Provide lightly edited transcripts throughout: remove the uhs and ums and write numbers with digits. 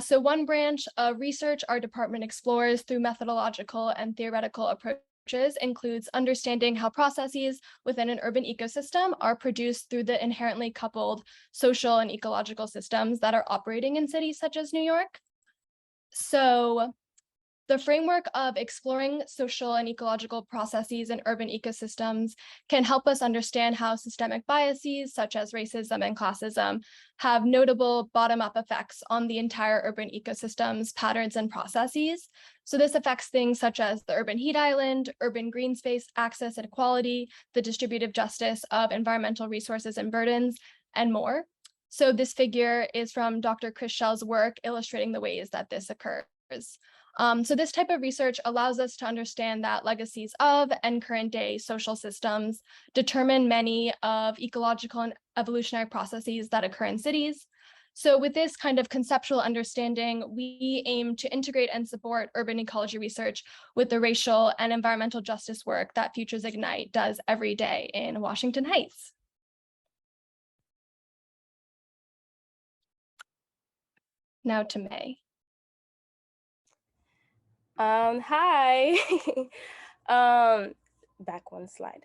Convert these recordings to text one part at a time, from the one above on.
So one branch of research our department explores through methodological and theoretical approaches includes understanding how processes within an urban ecosystem are produced through the inherently coupled social and ecological systems that are operating in cities such as New York. So the framework of exploring social and ecological processes in urban ecosystems can help us understand how systemic biases, such as racism and classism, have notable bottom-up effects on the entire urban ecosystem's patterns and processes. So this affects things such as the urban heat island, urban green space access and equality, the distributive justice of environmental resources and burdens, and more. So this figure is from Dr. Chris Schell's work illustrating the ways that this occurs. So this type of research allows us to understand that legacies of and current day social systems determine many of ecological and evolutionary processes that occur in cities. So with this kind of conceptual understanding, we aim to integrate and support urban ecology research with the racial and environmental justice work that Futures Ignite does every day in Washington Heights. Now to May. Hi. Back one slide.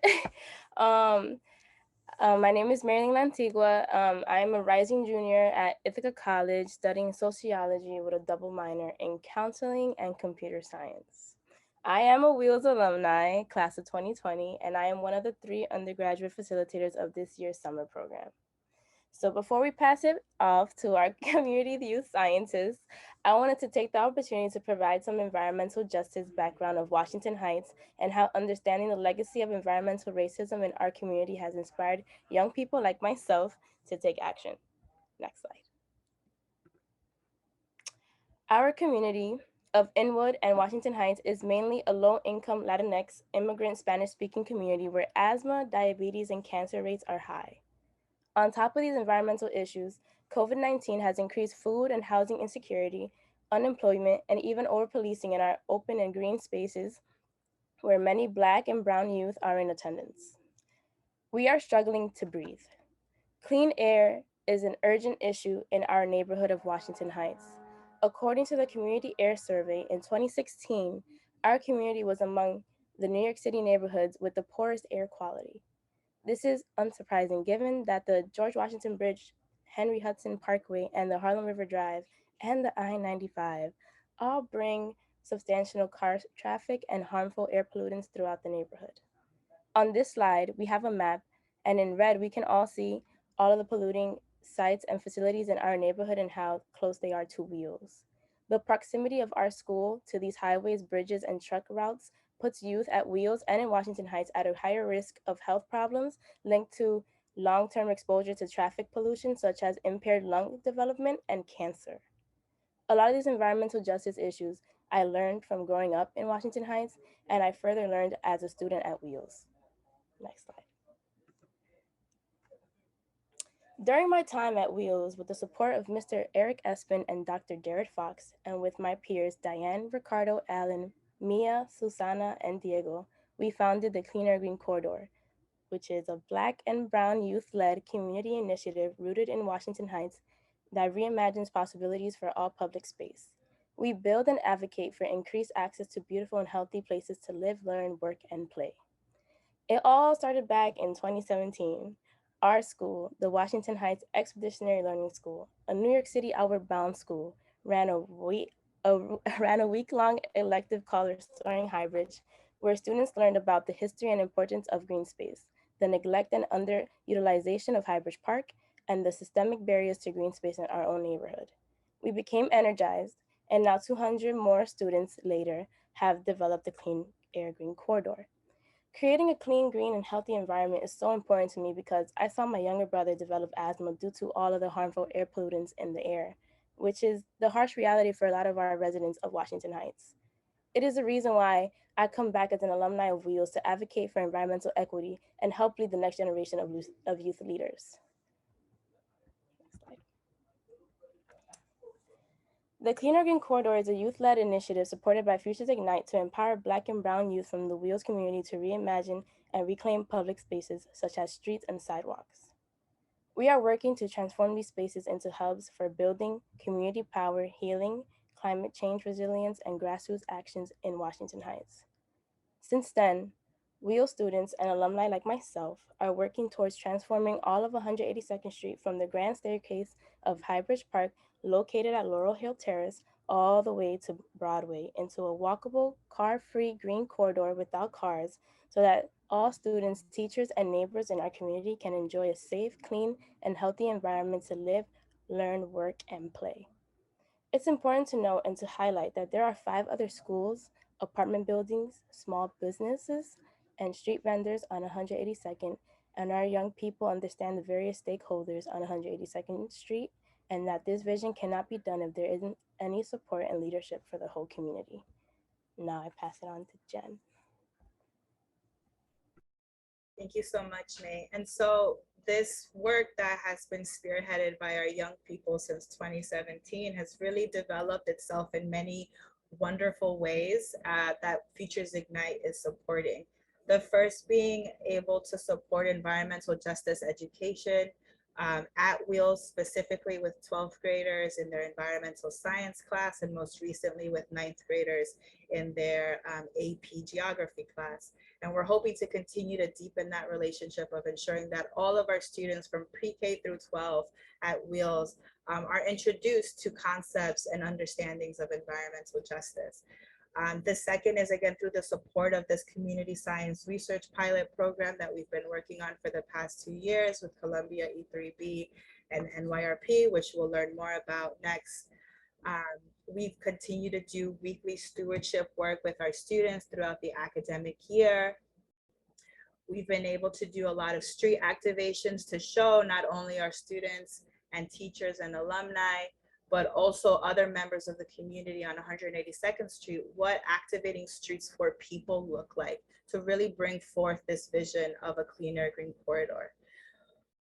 My name is Marilyn Lantigua. I'm a rising junior at Ithaca College studying sociology with a double minor in counseling and computer science. I am a Wheels alumni, class of 2020, and I am one of the 3 undergraduate facilitators of this year's summer program. So before we pass it off to our community youth scientists, I wanted to take the opportunity to provide some environmental justice background of Washington Heights and how understanding the legacy of environmental racism in our community has inspired young people like myself to take action. Next slide. Our community of Inwood and Washington Heights is mainly a low-income Latinx immigrant Spanish-speaking community where asthma, diabetes, and cancer rates are high. On top of these environmental issues, COVID-19 has increased food and housing insecurity, unemployment, and even over-policing in our open and green spaces where many Black and brown youth are in attendance. We are struggling to breathe. Clean air is an urgent issue in our neighborhood of Washington Heights. According to the Community Air Survey in 2016, our community was among the New York City neighborhoods with the poorest air quality. This is unsurprising given that the George Washington Bridge, Henry Hudson Parkway, and the Harlem River Drive, and the I-95 all bring substantial car traffic and harmful air pollutants throughout the neighborhood. On this slide, we have a map, and in red, we can all see all of the polluting sites and facilities in our neighborhood and how close they are to Wheels. The proximity of our school to these highways, bridges, and truck routes puts youth at Wheels and in Washington Heights at a higher risk of health problems linked to long-term exposure to traffic pollution, such as impaired lung development and cancer. A lot of these environmental justice issues I learned from growing up in Washington Heights, and I further learned as a student at Wheels. Next slide. During my time at Wheels, with the support of Mr. Eric Espin and Dr. Derek Fox, and with my peers Diane, Ricardo, Allen, Mia, Susana, and Diego, we founded the Cleaner Green Corridor, which is a Black and brown youth-led community initiative rooted in Washington Heights that reimagines possibilities for all public space. We build and advocate for increased access to beautiful and healthy places to live, learn, work, and play. It all started back in 2017. Our school, the Washington Heights Expeditionary Learning School, a New York City outward bound school, ran a week-long elective called Restoring Highbridge, where students learned about the history and importance of green space, the neglect and underutilization of Highbridge Park, and the systemic barriers to green space in our own neighborhood. We became energized, and now 200 more students later have developed the Clean Air Green Corridor. Creating a clean, green, and healthy environment is so important to me because I saw my younger brother develop asthma due to all of the harmful air pollutants in the air, which is the harsh reality for a lot of our residents of Washington Heights. It is the reason why I come back as an alumni of Wheels to advocate for environmental equity and help lead the next generation of youth leaders. Next slide. The Cleaner Green Corridor is a youth-led initiative supported by Futures Ignite to empower Black and brown youth from the Wheels community to reimagine and reclaim public spaces such as streets and sidewalks. We are working to transform these spaces into hubs for building community power, healing, climate change resilience, and grassroots actions in Washington Heights. Since then, WHEEL students and alumni like myself are working towards transforming all of 182nd Street from the grand staircase of Highbridge Park, located at Laurel Hill Terrace, all the way to Broadway into a walkable, car-free green corridor without cars so that all students, teachers, and neighbors in our community can enjoy a safe, clean, and healthy environment to live, learn, work, and play. It's important to note and to highlight that there are 5 other schools, apartment buildings, small businesses, and street vendors on 182nd, and our young people understand the various stakeholders on 182nd Street, and that this vision cannot be done if there isn't any support and leadership for the whole community. Now I pass it on to Jen. Thank you so much, May. And so this work that has been spearheaded by our young people since 2017 has really developed itself in many wonderful ways that Futures Ignite is supporting. The first being able to support environmental justice education at Wheels, specifically with 12th graders in their environmental science class, and most recently with 9th graders in their AP geography class. And we're hoping to continue to deepen that relationship of ensuring that all of our students from pre-K through 12 at Wheels are introduced to concepts and understandings of environmental justice. The second is, again, through the support of this community science research pilot program that we've been working on for the past 2 years with Columbia E3B and NYRP, which we'll learn more about next. We've continued to do weekly stewardship work with our students throughout the academic year. We've been able to do a lot of street activations to show not only our students and teachers and alumni, but also other members of the community on 182nd Street, what activating streets for people look like to really bring forth this vision of a cleaner green corridor.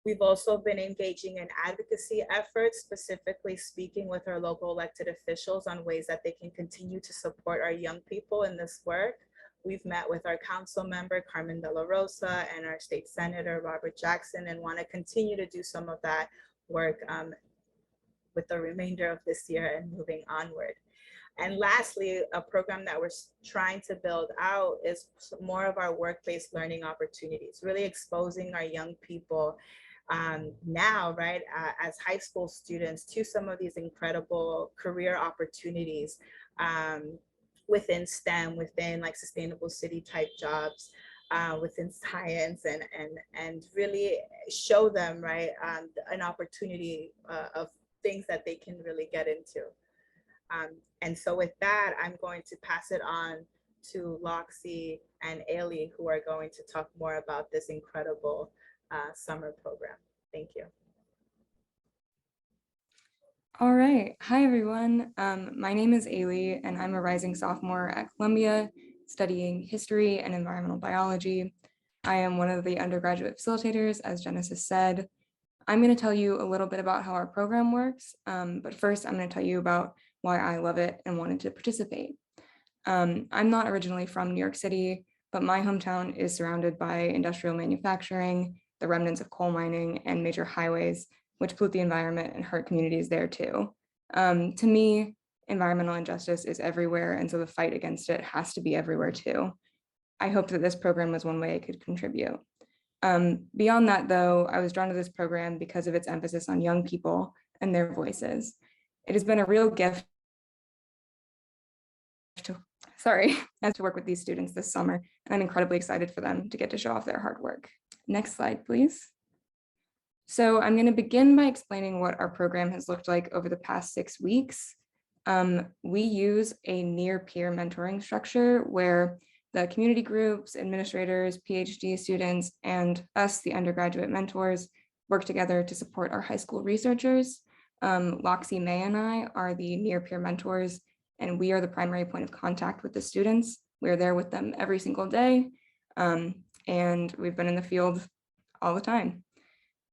We've also been engaging in advocacy efforts, specifically speaking with our local elected officials on ways that they can continue to support our young people in this work. We've met with our council member, Carmen De La Rosa, and our state senator, Robert Jackson, and want to continue to do some of that work with the remainder of this year and moving onward. And lastly, a program that we're trying to build out is more of our workplace learning opportunities, really exposing our young people now, right, as high school students to some of these incredible career opportunities within STEM, within like sustainable city type jobs, within science, and really show them, right, an opportunity of things that they can really get into. And so with that, I'm going to pass it on to Loxie and Ailey, who are going to talk more about this incredible summer program. Thank you. All right. Hi, everyone. My name is Ailey, and I'm a rising sophomore at Columbia studying history and environmental biology. I am one of the undergraduate facilitators, as Genesis said. I'm going to tell you a little bit about how our program works, but first I'm going to tell you about why I love it and wanted to participate. I'm not originally from New York City, but my hometown is surrounded by industrial manufacturing, the remnants of coal mining, and major highways, which pollute the environment and hurt communities there too. To me, environmental injustice is everywhere, and so the fight against it has to be everywhere too. I hope that this program was one way I could contribute. Beyond that, though, I was drawn to this program because of its emphasis on young people and their voices. It has been a real gift to work with these students this summer, and I'm incredibly excited for them to get to show off their hard work. Next slide, please. So I'm going to begin by explaining what our program has looked like over the past 6 weeks. We use a near-peer mentoring structure where the community groups, administrators, PhD students, and us, the undergraduate mentors, work together to support our high school researchers. Loxie, May, and I are the near-peer mentors, and we are the primary point of contact with the students. We're there with them every single day, and we've been in the field all the time.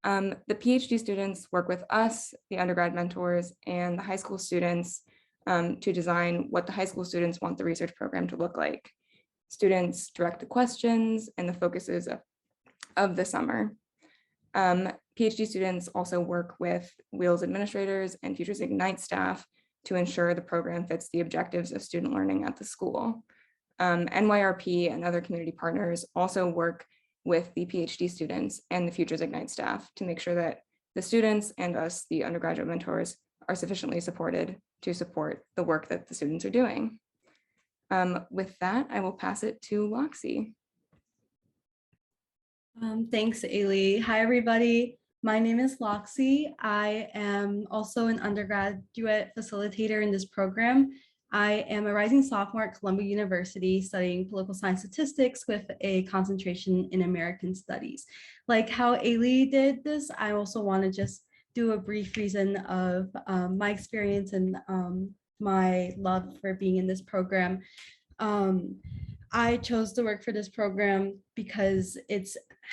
The PhD students work with us, the undergrad mentors, and the high school students to design what the high school students want the research program to look like. Students direct the questions and the focuses of the summer. PhD students also work with Wheels administrators and Futures Ignite staff to ensure the program fits the objectives of student learning at the school. NYRP and other community partners also work with the PhD students and the Futures Ignite staff to make sure that the students and us, the undergraduate mentors, are sufficiently supported to support the work that the students are doing. With that, I will pass it to Loxie. Thanks, Ailey. Hi, everybody. My name is Loxie. I am also an undergraduate facilitator in this program. I am a rising sophomore at Columbia University studying political science statistics with a concentration in American studies. Like how Ailey did this, I also want to just do a brief reason of my experience and my love for being in this program. I chose to work for this program because it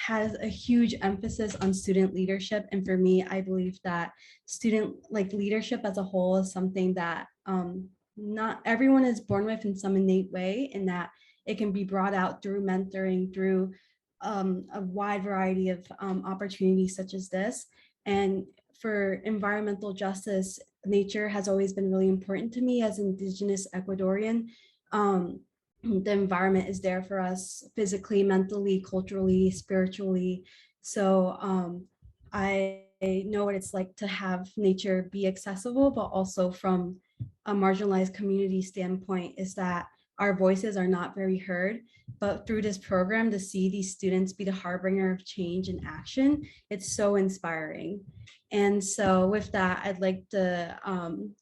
has a huge emphasis on student leadership. And for me, I believe that student leadership as a whole is something that not everyone is born with in some innate way, and that it can be brought out through mentoring, through a wide variety of opportunities such as this. And for environmental justice, nature has always been really important to me as Indigenous Ecuadorian. The environment is there for us physically, mentally, culturally, spiritually. So I know what it's like to have nature be accessible, but also from a marginalized community standpoint is that our voices are not very heard. But through this program, to see these students be the harbinger of change and action, it's so inspiring. And so with that, I'd like to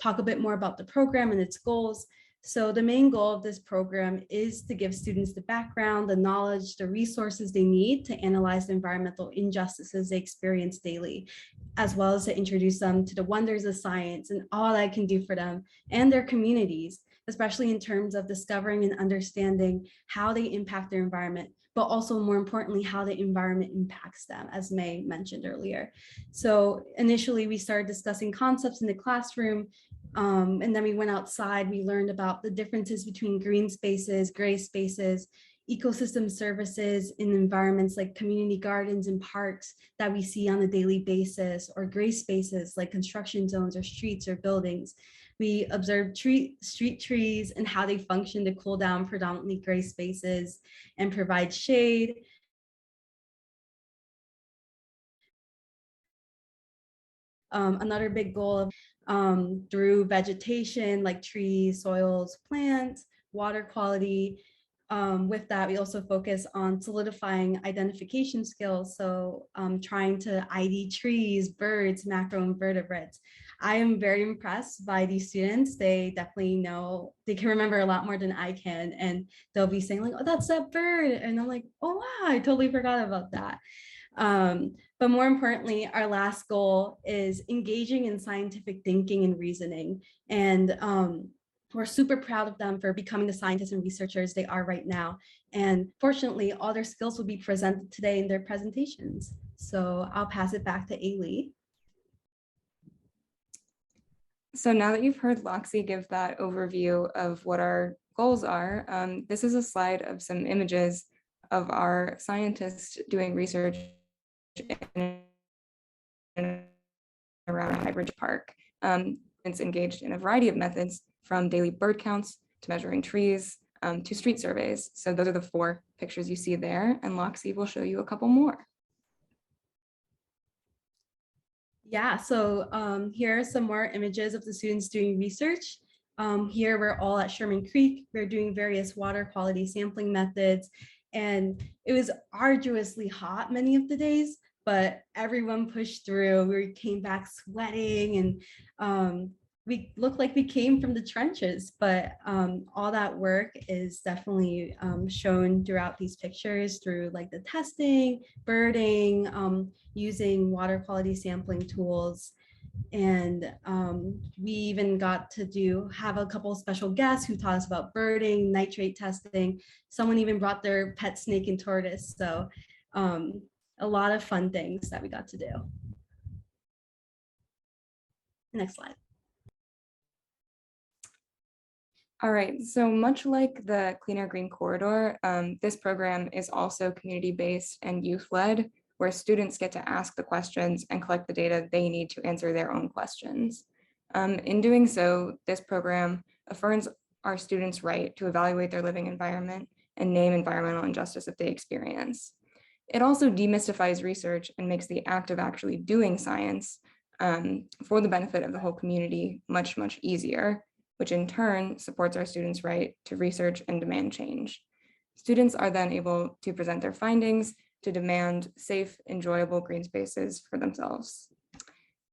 talk a bit more about the program and its goals. So the main goal of this program is to give students the background, the knowledge, the resources they need to analyze the environmental injustices they experience daily, as well as to introduce them to the wonders of science and all that can do for them and their communities, especially in terms of discovering and understanding how they impact their environment, but also more importantly, how the environment impacts them, as May mentioned earlier. So initially we started discussing concepts in the classroom, and then we went outside, we learned about the differences between green spaces, gray spaces, ecosystem services in environments like community gardens and parks that we see on a daily basis, or gray spaces like construction zones or streets or buildings. We observed street trees and how they function to cool down predominantly gray spaces and provide shade. Another big goal of through vegetation like trees, soils, plants, water quality. With that, we also focus on solidifying identification skills. So trying to ID trees, birds, macroinvertebrates. I am very impressed by these students. They definitely know, they can remember a lot more than I can. And they'll be saying like, oh, that's that bird. And I'm like, oh, wow, I totally forgot about that. But more importantly, our last goal is engaging in scientific thinking and reasoning. And we're super proud of them for becoming the scientists and researchers they are right now. And fortunately, all their skills will be presented today in their presentations. So I'll pass it back to Ailey. So now that you've heard Loxie give that overview of what our goals are, this is a slide of some images of our scientists doing research in and around Highbridge Park. It's engaged in a variety of methods, from daily bird counts to measuring trees to street surveys. So those are the 4 pictures you see there, and Loxie will show you a couple more. Yeah, so here are some more images of the students doing research. Here we're all at Sherman Creek. We're doing various water quality sampling methods, and it was arduously hot many of the days, but everyone pushed through. We came back sweating, and we looked like we came from the trenches, but all that work is definitely shown throughout these pictures through like the testing, birding, using water quality sampling tools. And we even got to have a couple of special guests who taught us about birding, nitrate testing. Someone even brought their pet snake and tortoise. So a lot of fun things that we got to do. Next slide. All right, so much like the Clean Air Green Corridor, this program is also community-based and youth-led. where students get to ask the questions and collect the data they need to answer their own questions. In doing so, this program affirms our students' right to evaluate their living environment and name environmental injustice that they experience. It also demystifies research and makes the act of actually doing science for the benefit of the whole community much, much easier, which in turn supports our students' right to research and demand change. Students are then able to present their findings to demand safe, enjoyable green spaces for themselves.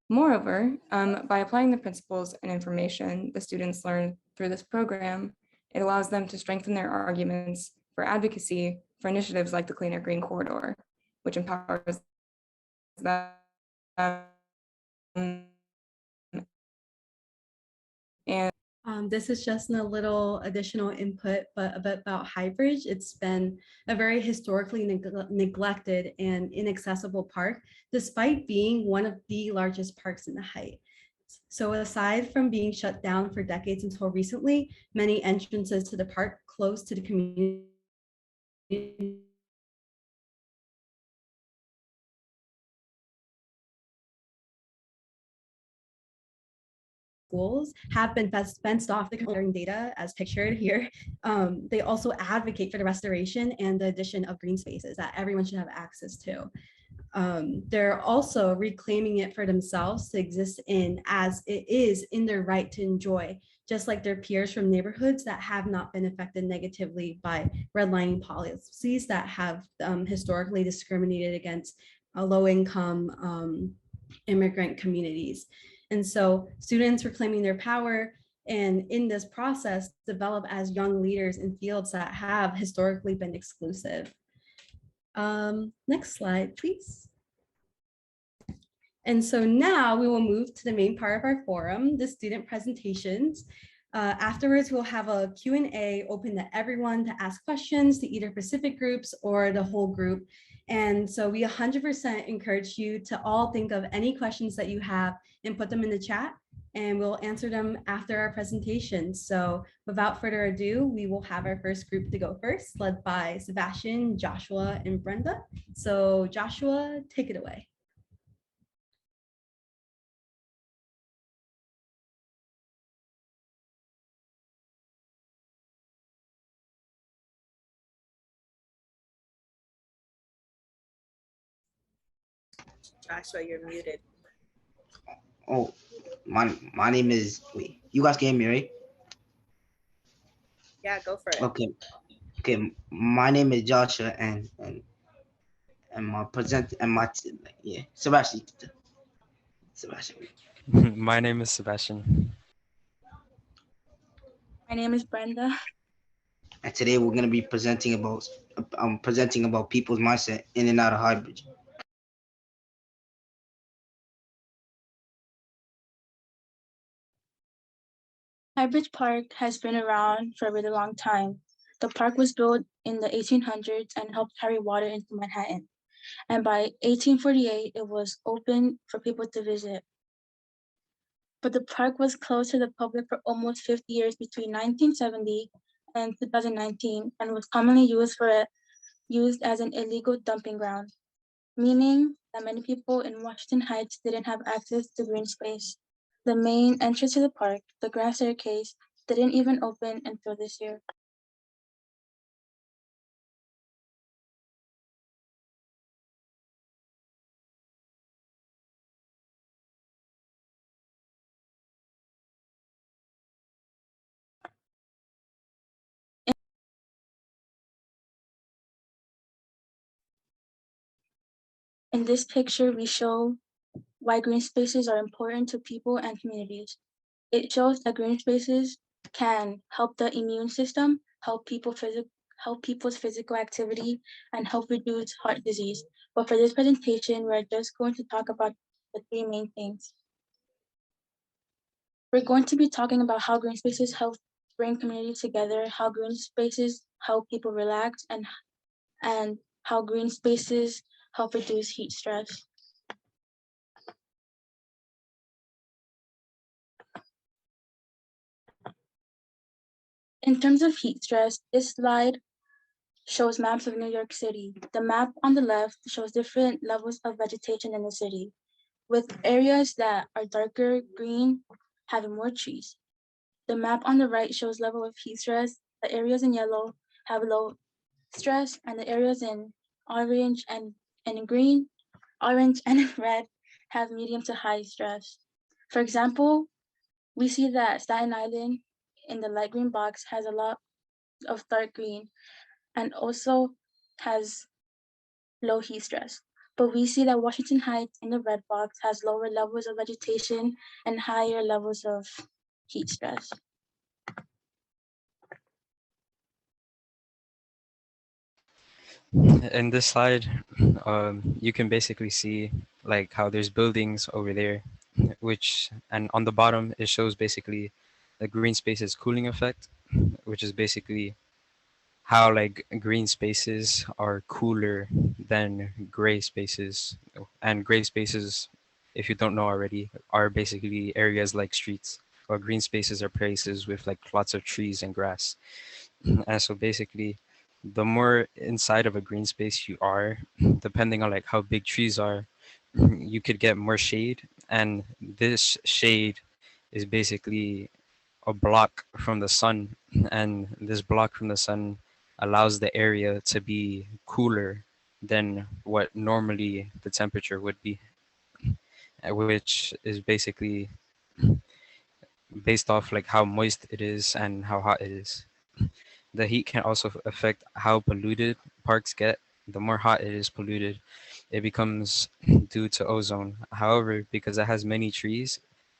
Moreover, by applying the principles and information the students learn through this program, it allows them to strengthen their arguments for advocacy for initiatives like the Clean Air Green Corridor, which empowers them and This is just a little additional input, but a bit about Highbridge. It's been a very historically neglected and inaccessible park, despite being one of the largest parks in the Heights. So aside from being shut down for decades until recently, many entrances to the park close to the community schools have been fenced off the coloring data as pictured here. They also advocate for the restoration and the addition of green spaces that everyone should have access to. They're also reclaiming it for themselves to exist in as it is in their right to enjoy, just like their peers from neighborhoods that have not been affected negatively by redlining policies that have historically discriminated against low-income immigrant communities. And so students reclaiming their power and in this process develop as young leaders in fields that have historically been exclusive. Next slide, please. And so now we will move to the main part of our forum, the student presentations. Afterwards, we'll have a Q&A open to everyone to ask questions to either specific groups or the whole group. And so we 100% encourage you to all think of any questions that you have and put them in the chat, and we'll answer them after our presentation. So without further ado, we will have our first group to go first, led by Sebastian, Joshua, and Brenda. So Joshua, take it away. Joshua, you're muted. Oh, my name is, wait, you guys can hear me, right? Yeah, go for it. Okay. My name is Joshua and my Sebastian. My name is Sebastian. My name is Brenda. And today we're gonna be presenting about people's mindset in and out of Highbridge. Highbridge Park has been around for a really long time. The park was built in the 1800s and helped carry water into Manhattan. And by 1848, it was open for people to visit. But the park was closed to the public for almost 50 years between 1970 and 2019 and was commonly used as an illegal dumping ground, meaning that many people in Washington Heights didn't have access to green space. The main entrance to the park, the grass staircase, didn't even open until this year. In this picture, we show why green spaces are important to people and communities. It shows that green spaces can help the immune system, help people's physical activity, and help reduce heart disease. But for this presentation, we're just going to talk about the three main things. We're going to be talking about how green spaces help bring communities together, how green spaces help people relax, and how green spaces help reduce heat stress. In terms of heat stress, this slide shows maps of New York City. The map on the left shows different levels of vegetation in the city, with areas that are darker green having more trees. The map on the right shows level of heat stress. The areas in yellow have low stress, and the areas in orange and in green, orange and in red have medium to high stress. For example, we see that Staten Island in the light green box has a lot of dark green and also has low heat stress. But we see that Washington Heights in the red box has lower levels of vegetation and higher levels of heat stress. In this slide, you can basically see like how there's buildings over there, and on the bottom it shows basically the green spaces cooling effect, which is basically how like green spaces are cooler than gray spaces. And gray spaces, if you don't know already, are basically areas like streets, while green spaces are places with like lots of trees and grass. And so basically, the more inside of a green space you are, depending on like how big trees are, you could get more shade. And this shade is basically a block from the sun. And this block from the sun allows the area to be cooler than what normally the temperature would be, which is basically based off like how moist it is and how hot it is. The heat can also affect how polluted parks get. The more hot it is polluted, it becomes due to ozone. However, because it has many trees,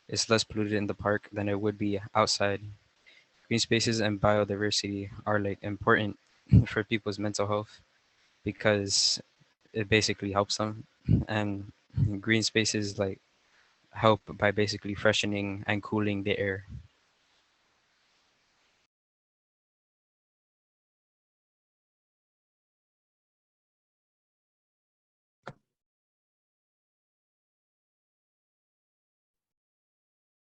it's less polluted in the park than it would be outside. Green spaces and biodiversity are like important for people's mental health because it basically helps them. And green spaces like help by basically freshening and cooling the air.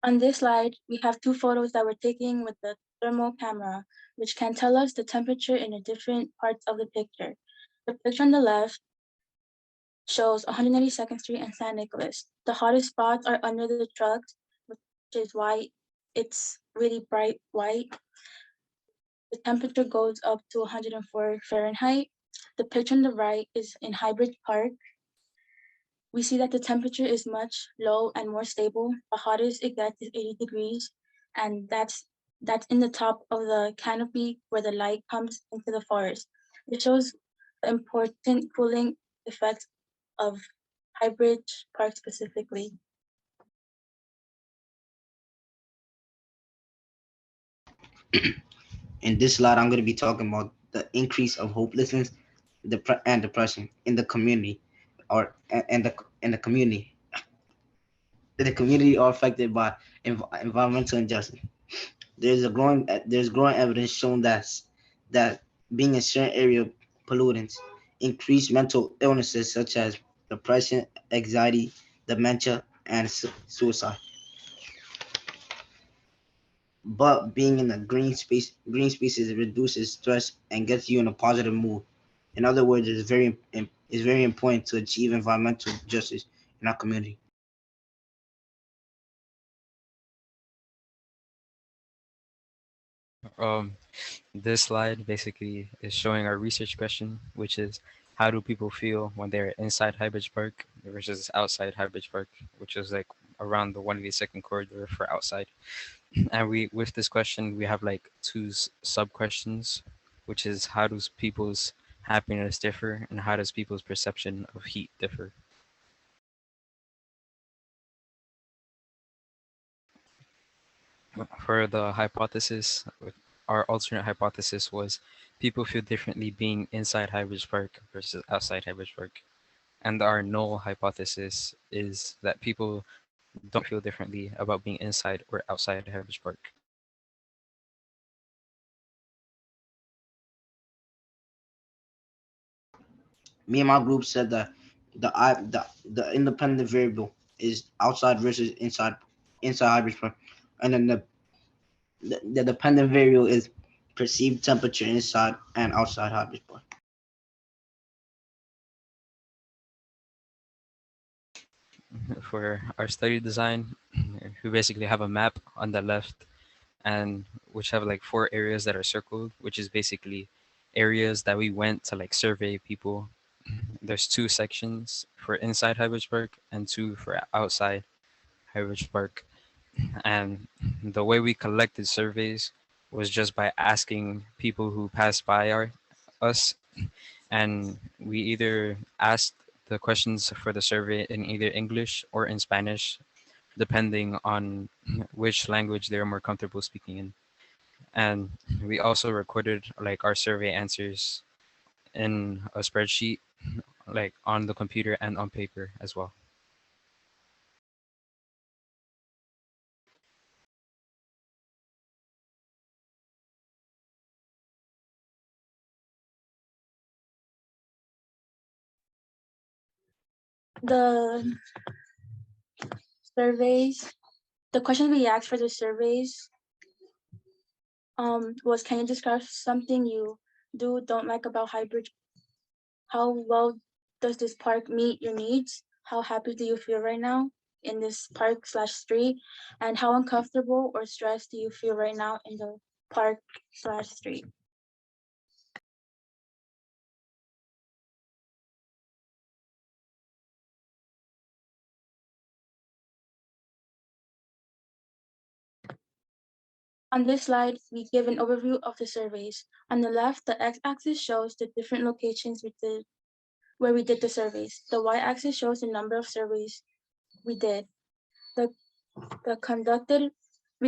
On this slide, we have two photos that were taken with the thermal camera, which can tell us the temperature in the different parts of the picture. The picture on the left shows 192nd Street and San Nicolas. The hottest spots are under the trucks, which is why it's really bright white. The temperature goes up to 104 Fahrenheit. The picture on the right is in Highbridge Park. We see that the temperature is much low and more stable. The hottest it gets is 80 degrees, and that's in the top of the canopy where the light comes into the forest. It shows the important cooling effects of Highbridge Park specifically. In this slide, I'm going to be talking about the increase of hopelessness, and depression in the community, or and the community. The community are affected by environmental injustice. There's growing evidence showing that being in certain area pollutants increase mental illnesses such as depression, anxiety, dementia, and suicide. But being in a green spaces reduces stress and gets you in a positive mood. In other words, it's very important to achieve environmental justice in our community. Um, this slide basically is showing our research question, which is how do people feel when they're inside Highbridge Park versus outside Highbridge Park, which is like around the 182nd corridor for outside. And we, with this question, we have like two sub questions, which is how does people's happiness differ and how does people's perception of heat differ? For the hypothesis, our alternate hypothesis was people feel differently being inside Highbridge Park versus outside Highbridge Park. And our null hypothesis is that people don't feel differently about being inside or outside Highbridge Park. Me and my group said that the independent variable is outside versus inside hybrid, and then the dependent variable is perceived temperature inside and outside Highbridge Park. For our study design, we basically have a map on the left, and which have like 4 areas that are circled, which is basically areas that we went to like survey people. There's 2 sections for inside Highbridge Park and 2 for outside Highbridge Park. And the way we collected surveys was just by asking people who passed by us, and we either asked the questions for the survey in either English or in Spanish, depending on which language they're more comfortable speaking in. And we also recorded like our survey answers in a spreadsheet, like on the computer and on paper as well. The surveys, the question we asked for the surveys was, can you describe something you don't like about Highbridge? How well does this park meet your needs? How happy do you feel right now in this park slash street? And how uncomfortable or stressed do you feel right now in the park slash street? On this slide, we give an overview of the surveys. On the left, the x-axis shows the different locations where we did the surveys. The y-axis shows the number of surveys we did. We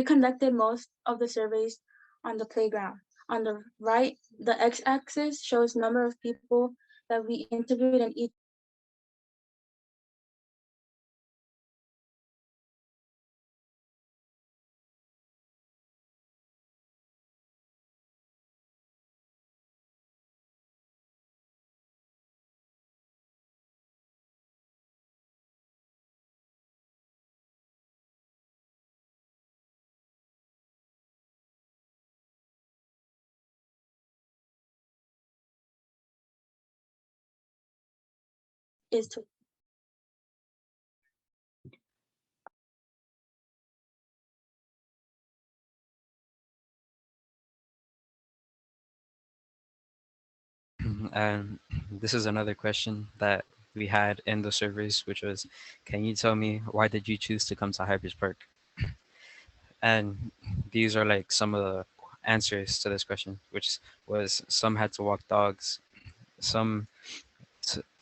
conducted most of the surveys on the playground. On the right, the x-axis shows number of people that we interviewed in each. Is to And this is another question that we had in the surveys, which was, can you tell me why did you choose to come to Highbridge Park? And these are like some of the answers to this question, which was some had to walk dogs, some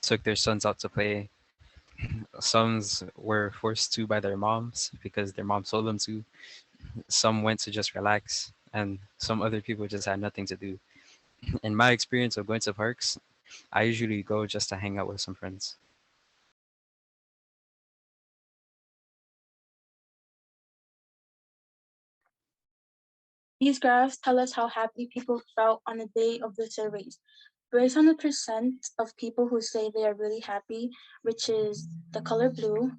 took their sons out to play, some were forced to by their moms because their mom told them to, some went to just relax, and some other people just had nothing to do. In my experience of going to parks, I usually go just to hang out with some friends. These graphs tell us how happy people felt on the day of the surveys. Based on the percent of people who say they are really happy, which is the color blue,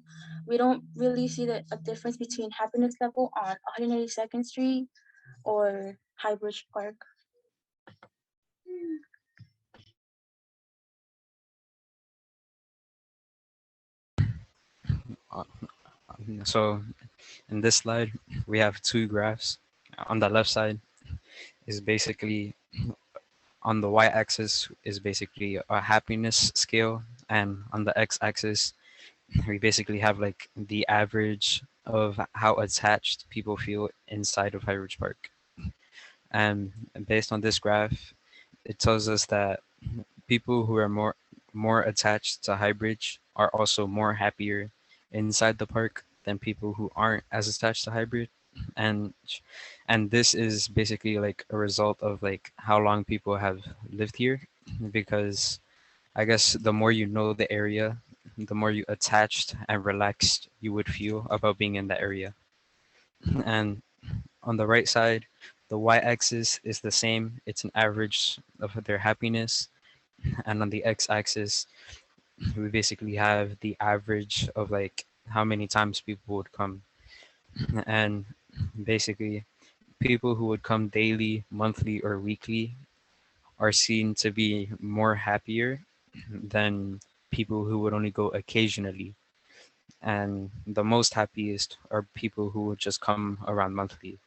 we don't really see a difference between happiness level on 182nd Street or Highbridge Park. Uh, So in this slide, we have 2 graphs. On the left side is basically, on the y-axis is basically a happiness scale, and on the x-axis we basically have like the average of how attached people feel inside of Highridge Park. And based on this graph, it tells us that people who are more attached to Highbridge are also more happier inside the park than people who aren't as attached to Highbridge. And and this is basically like a result of like how long people have lived here, because I guess the more you know the area, the more you attached and relaxed you would feel about being in the area. And on the right side, the y-axis is the same. It's an average of their happiness. And on the x-axis, we basically have the average of like how many times people would come. And basically, People who would come daily, monthly, or weekly are seen to be more happier than people who would only go occasionally. And the most happiest are people who would just come around monthly.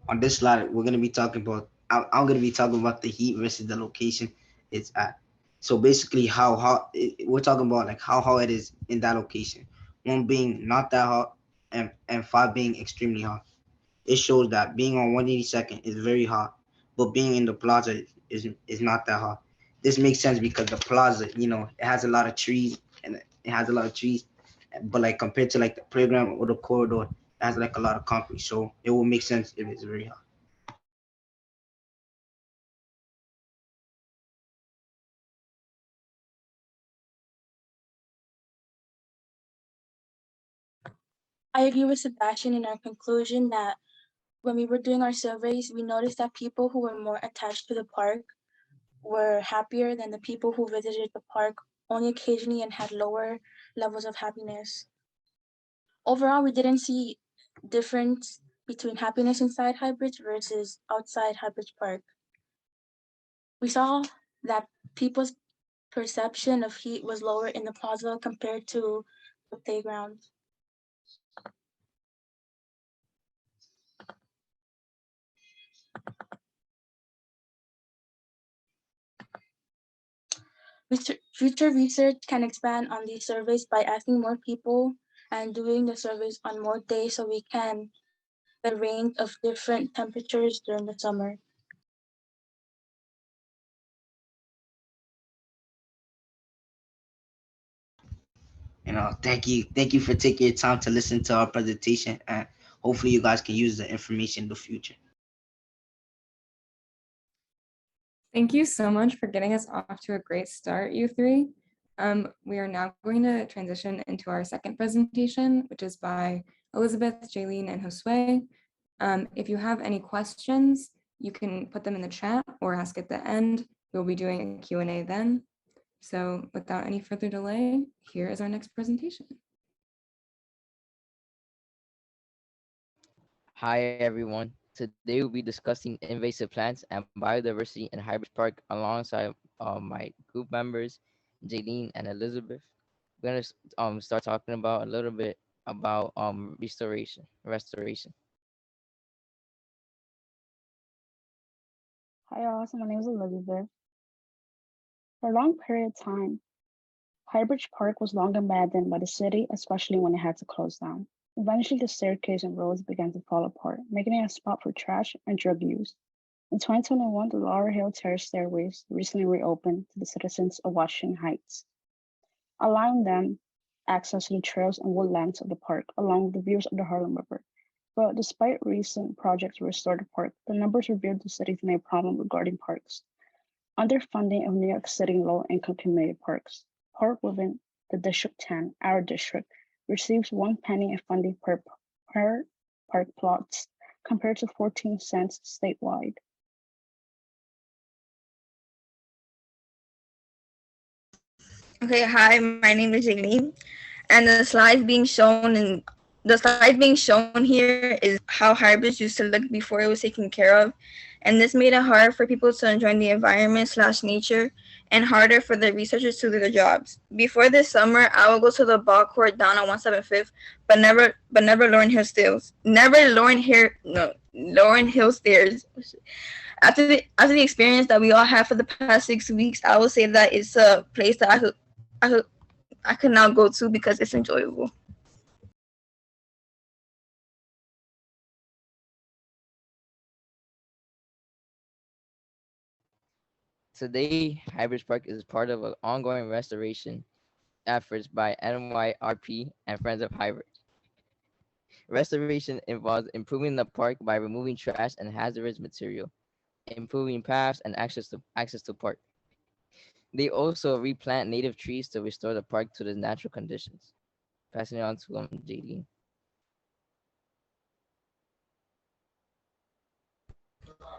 On this slide, we're gonna be talking about. I'm gonna be talking about the heat versus the location it's at. So basically, how hot we're talking about, like how hot it is in that location. One being not that hot, and five being extremely hot. It shows that being on 182nd is very hot, but being in the plaza is not that hot. This makes sense because the plaza, it has a lot of trees and it has a lot of trees, but like compared to like the playground or the corridor, it has like a lot of concrete. So it will make sense if it's very hot. I agree with Sebastian in our conclusion that when we were doing our surveys, we noticed that people who were more attached to the park were happier than the people who visited the park only occasionally and had lower levels of happiness. Overall, we didn't see difference between happiness inside Highbridge versus outside Highbridge Park. We saw that people's perception of heat was lower in the plaza compared to the playground. Future research can expand on these surveys by asking more people and doing the surveys on more days so we can get a range of different temperatures during the summer. Thank you for taking your time to listen to our presentation, and hopefully you guys can use the information in the future. Thank you so much for getting us off to a great start, you three. We are now going to transition into our second presentation, which is by Elizabeth, Jaylene, and Josue. If you have any questions, you can put them in the chat or ask at the end. We'll be doing a Q&A then. So without any further delay, here is our next presentation. Hi everyone. Today we'll be discussing invasive plants and biodiversity in Highbridge Park alongside my group members, Jaylene and Elizabeth. We're gonna start talking about a little bit about restoration. Hi, all. So my name is Elizabeth. For a long period of time, Highbridge Park was long abandoned by the city, especially when it had to close down. Eventually, the staircase and roads began to fall apart, making it a spot for trash and drug use. In 2021, the Laurel Hill Terrace stairways recently reopened to the citizens of Washington Heights, allowing them access to the trails and woodlands of the park, along with the views of the Harlem River. But despite recent projects to restore the park, the numbers revealed the city's main problem regarding parks: underfunding of New York City low-income community parks. Park within the District 10, our district, receives 1 penny in funding per park plots, compared to 14 cents statewide. Okay, hi, my name is Jaylene, and the slide being shown here is how Highbridge used to look before it was taken care of, and this made it hard for people to enjoy the environment/nature, and harder for the researchers to do their jobs. Before this summer, I would go to the ball court down on 175th, but never Lauren Hill stairs. Lauren Hill stairs. After the experience that we all had for the past 6 weeks, I would say that it's a place that I could now go to because it's enjoyable. Today, Highbridge Park is part of an ongoing restoration efforts by NYRP and Friends of Highbridge. Restoration involves improving the park by removing trash and hazardous material, improving paths and access to park. They also replant native trees to restore the park to the natural conditions. Passing it on to JD.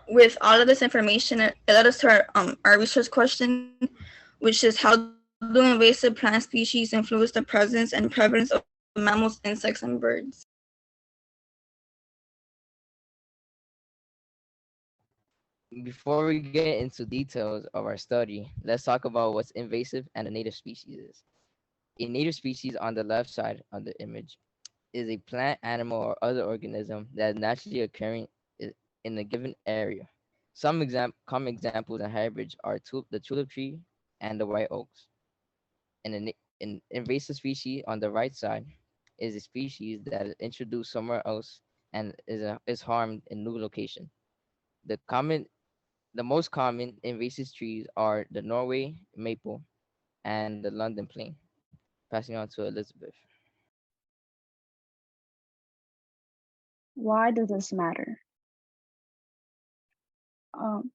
With all of this information, it led us to our research question, which is how do invasive plant species influence the presence and prevalence of mammals, insects, and birds. Before we get into details of our study, let's talk about what's invasive and a native species is. A native species on the left side of the image is a plant, animal, or other organism that is naturally occurring in a given area. Some common examples in Highbridge are the tulip tree and the white oaks. An invasive species on the right side is a species that is introduced somewhere else and is harmed in new location. The common the most common invasive trees are the Norway maple and the London plane. Passing on to Elizabeth. Why does this matter? Um,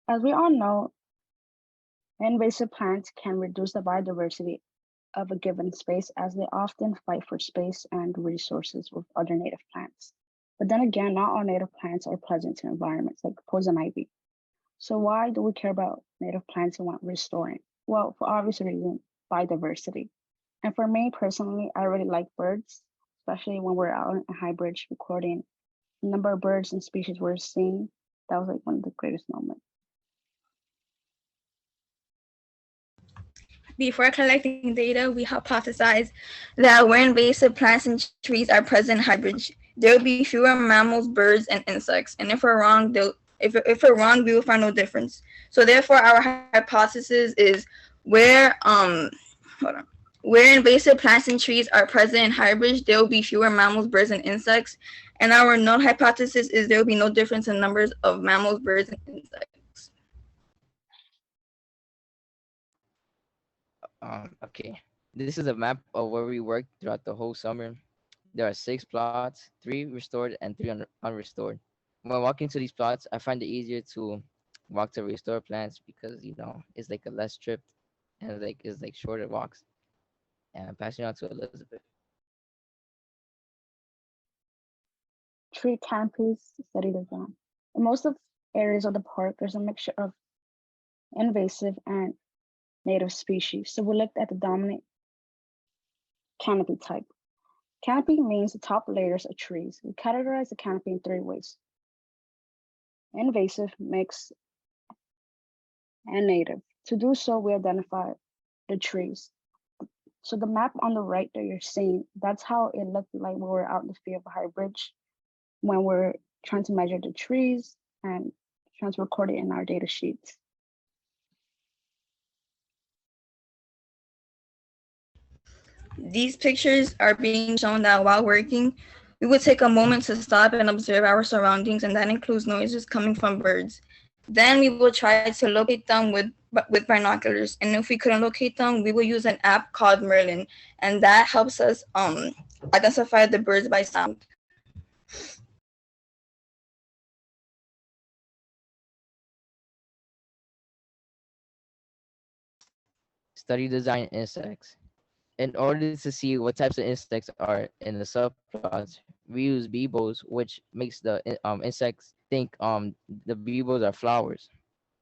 as we all know, invasive plants can reduce the biodiversity of a given space as they often fight for space and resources with other native plants. But then again, not all native plants are pleasant to environments like poison ivy. So why do we care about native plants and want restoring? Well, for obvious reason, biodiversity. And for me personally, I really like birds, especially when we're out in Highbridge recording the number of birds and species we're seeing. That was like one of the greatest moments. Before collecting data, we hypothesized that where invasive plants and trees are present in Highbridge, there will be fewer mammals, birds, and insects. And if we're wrong, if we're wrong, we will find no difference. So therefore, our hypothesis is where hold on. Where invasive plants and trees are present in Highbridge, there will be fewer mammals, birds, and insects. And our null hypothesis is there will be no difference in numbers of mammals, birds, and insects. Okay. This is a map of where we worked throughout the whole summer. There are 6 plots, 3 restored and 3 unrestored. When walking to these plots, I find it easier to walk to restore plants because it's like a less trip and it's like shorter walks. And I'm passing on to Elizabeth. Tree canopies study design. In most of areas of the park, there's a mixture of invasive and native species. So we looked at the dominant canopy type. Canopy means the top layers of trees. We categorize the canopy in 3 ways: invasive, mixed, and native. To do so, we identify the trees. So the map on the right that you're seeing, that's how it looked like when we were out in the field of Highbridge, when we're trying to measure the trees and trying to record it in our data sheets. These pictures are being shown that while working, we would take a moment to stop and observe our surroundings, and that includes noises coming from birds. Then we will try to locate them with binoculars, and if we couldn't locate them, we will use an app called Merlin, and that helps us identify the birds by sound. Study design insects. In order to see what types of insects are in the subplots, we use beebles, which makes the insects think the beebles are flowers.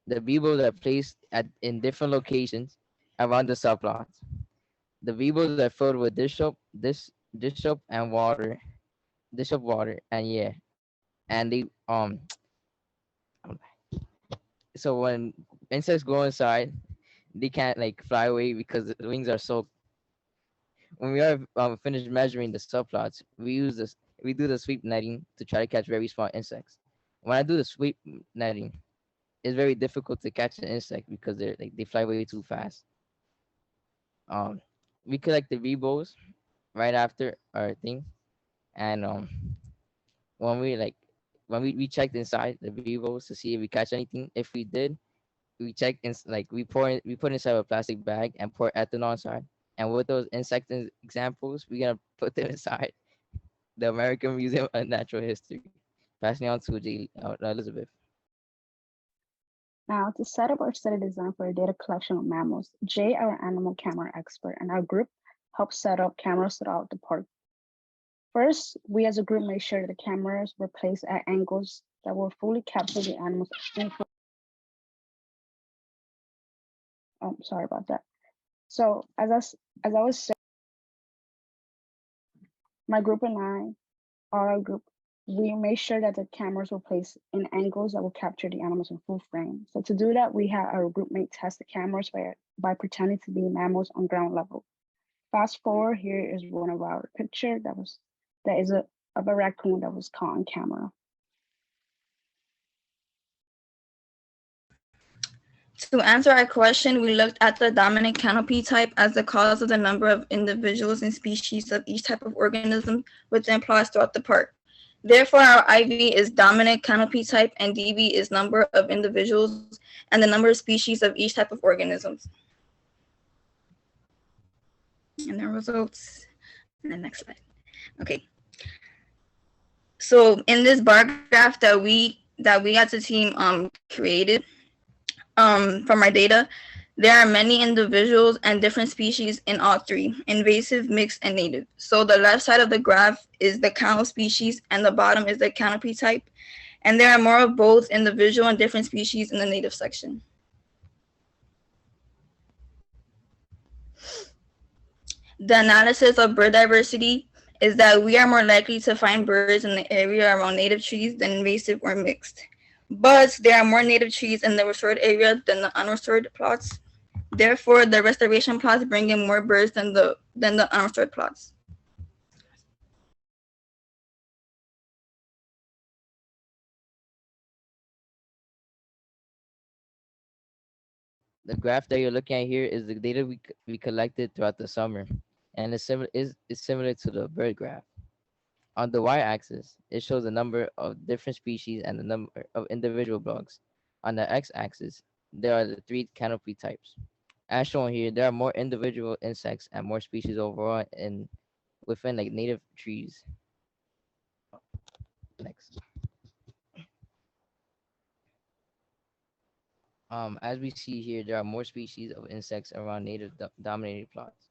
The beebles are placed in different locations around the subplots. The beebles are filled with dish soap and water, dish of water, and yeah, and they so when insects go inside, they can't like fly away because the wings are soaked. When we are finished measuring the subplots, we do the sweep netting to try to catch very small insects. When I do the sweep netting, it's very difficult to catch an insect because they fly way too fast. Um, we collect the rebos right after our thing, and when we like we checked inside the rebos to see if we catch anything. If we did, we check in like we put inside a plastic bag and pour ethanol inside. And with those examples, we're gonna put them inside the American Museum of Natural History. Passing on to Elizabeth. Now, to set up our study design for a data collection of mammals, Jay, our animal camera expert, and our group helped set up cameras throughout the park. First, we as a group made sure the cameras were placed at angles that will fully capture the animals. Oh, sorry about that. So as I was saying, My group and I, our group, we made sure that the cameras were placed in angles that will capture the animals in full frame. So to do that, we had our group mate test the cameras by pretending to be mammals on ground level. Fast forward, here is one of our picture that is of a raccoon that was caught on camera. To answer our question, we looked at the dominant canopy type as the cause of the number of individuals and species of each type of organism within plots throughout the park. Therefore, our IV is dominant canopy type and DV is number of individuals and the number of species of each type of organisms. And the results in the next slide. Okay. So in this bar graph that we as a team created from our data, there are many individuals and different species in all three: invasive, mixed, and native. So the left side of the graph is the count of species and the bottom is the canopy type. And there are more of both individual and different species in the native section. The analysis of bird diversity is that we are more likely to find birds in the area around native trees than invasive or mixed. But there are more native trees in the restored area than the unrestored plots. Therefore, the restoration plots bring in more birds than the unrestored plots. The graph that you're looking at here is the data we collected throughout the summer, and is similar to the bird graph. On the y-axis, it shows the number of different species and the number of individual blocks. On the x-axis, there are the three canopy types. As shown here, there are more individual insects and more species overall within like native trees. Next. As we see here, there are more species of insects around native dominated plots.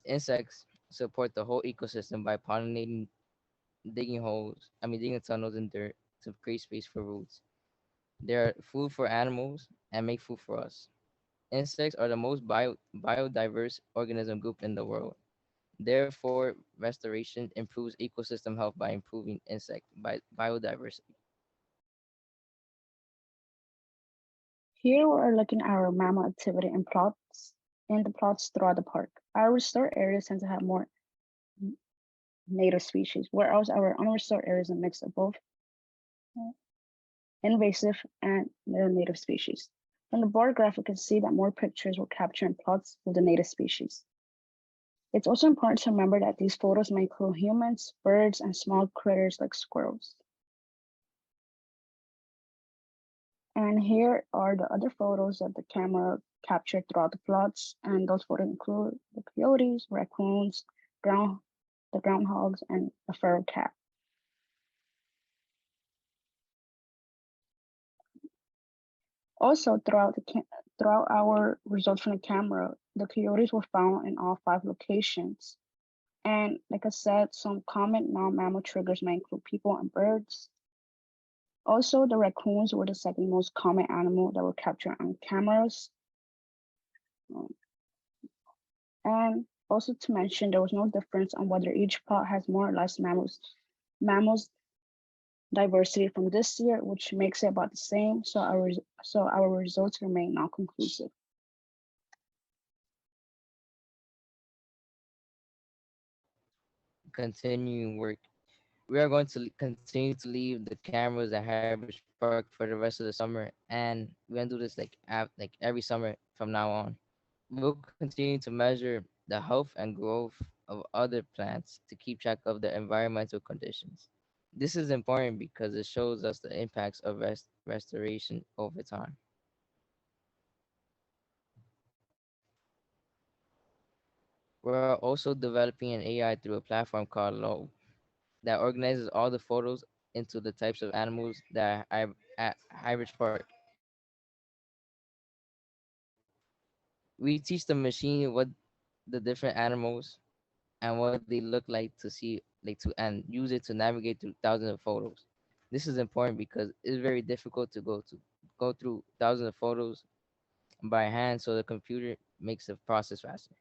Insects support the whole ecosystem by pollinating, digging tunnels in dirt to create space for roots. They are food for animals and make food for us. Insects are the most biodiverse organism group in the world. Therefore, restoration improves ecosystem health by improving biodiversity. Here we are looking at our mammal activity in the plots throughout the park. Our restored areas tend to have more native species, whereas our unrestored areas are a mix of both invasive and native species. From the bar graph, we can see that more pictures were captured in plots with the native species. It's also important to remember that these photos may include humans, birds, and small critters like squirrels. And here are the other photos that the camera captured throughout the plots, and those photos include the coyotes, raccoons, the groundhogs, and a feral cat. Also, throughout our results from the camera, the coyotes were found in all 5 locations. And like I said, some common non-mammal triggers may include people and birds. Also, the raccoons were the second most common animal that were captured on cameras. And also to mention, there was no difference on whether each plot has more or less mammals diversity from this year, which makes it about the same. So our results remain non-conclusive. Continuing work. We are going to continue to leave the cameras at Highbridge Park for the rest of the summer, and we're gonna do this like every summer from now on. We'll continue to measure the health and growth of other plants to keep track of the environmental conditions. This is important because it shows us the impacts of restoration over time. We're also developing an AI through a platform called Low that organizes all the photos into the types of animals that are at Highbridge Park. We teach the machine what the different animals and what they look like to see, and use it to navigate through thousands of photos. This is important because it's very difficult to go through thousands of photos by hand, so the computer makes the process faster.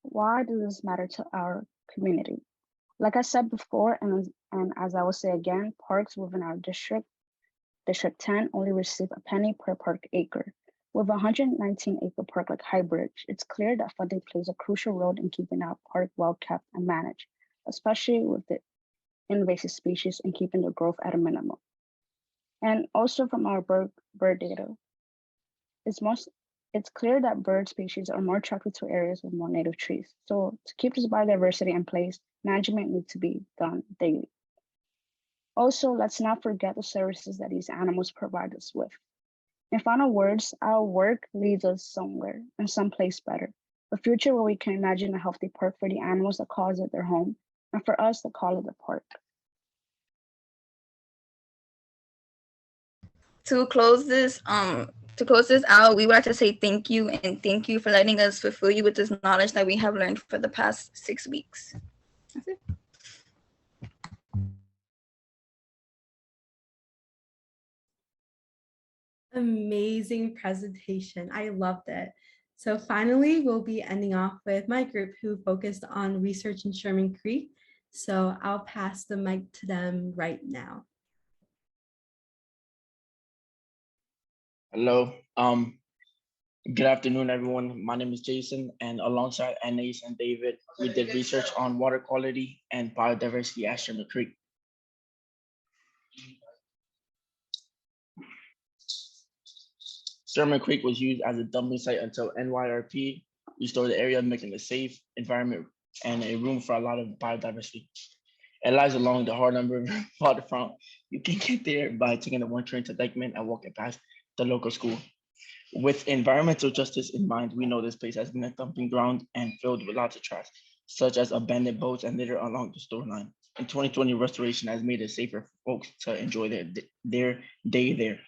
Why does this matter to our community? Like I said before, and as I will say again, parks within our district, District 10, only receive a penny per park acre. With a 119-acre park like Highbridge, it's clear that funding plays a crucial role in keeping our park well kept and managed, especially with the invasive species and keeping the growth at a minimum. And also from our bird data, it's most it's clear that bird species are more attracted to areas with more native trees. So to keep this biodiversity in place, management needs to be done daily. Also, let's not forget the services that these animals provide us with. In final words, our work leads us somewhere and someplace better. A future where we can imagine a healthy park for the animals that calls it their home, and for us that call it a park. To close this out, we would like to say thank you, and thank you for letting us fulfill you with this knowledge that we have learned for the past 6 weeks. That's it. Amazing presentation. I loved it. So finally, we'll be ending off with my group who focused on research in Sherman Creek. So I'll pass the mic to them right now. Hello. Good afternoon, everyone. My name is Jason, and alongside Anais and David, we did research on water quality and biodiversity at Sherman Creek. Sherman Creek was used as a dumping site until NYRP restored the area, making a safe environment and a room for a lot of biodiversity. It lies along the Harlem River waterfront. You can get there by taking the 1 train to Dyckman and walking past the local school. With environmental justice in mind, we know this place has been a dumping ground and filled with lots of trash, such as abandoned boats and litter along the storyline. In 2020, restoration has made it safer for folks to enjoy their day there.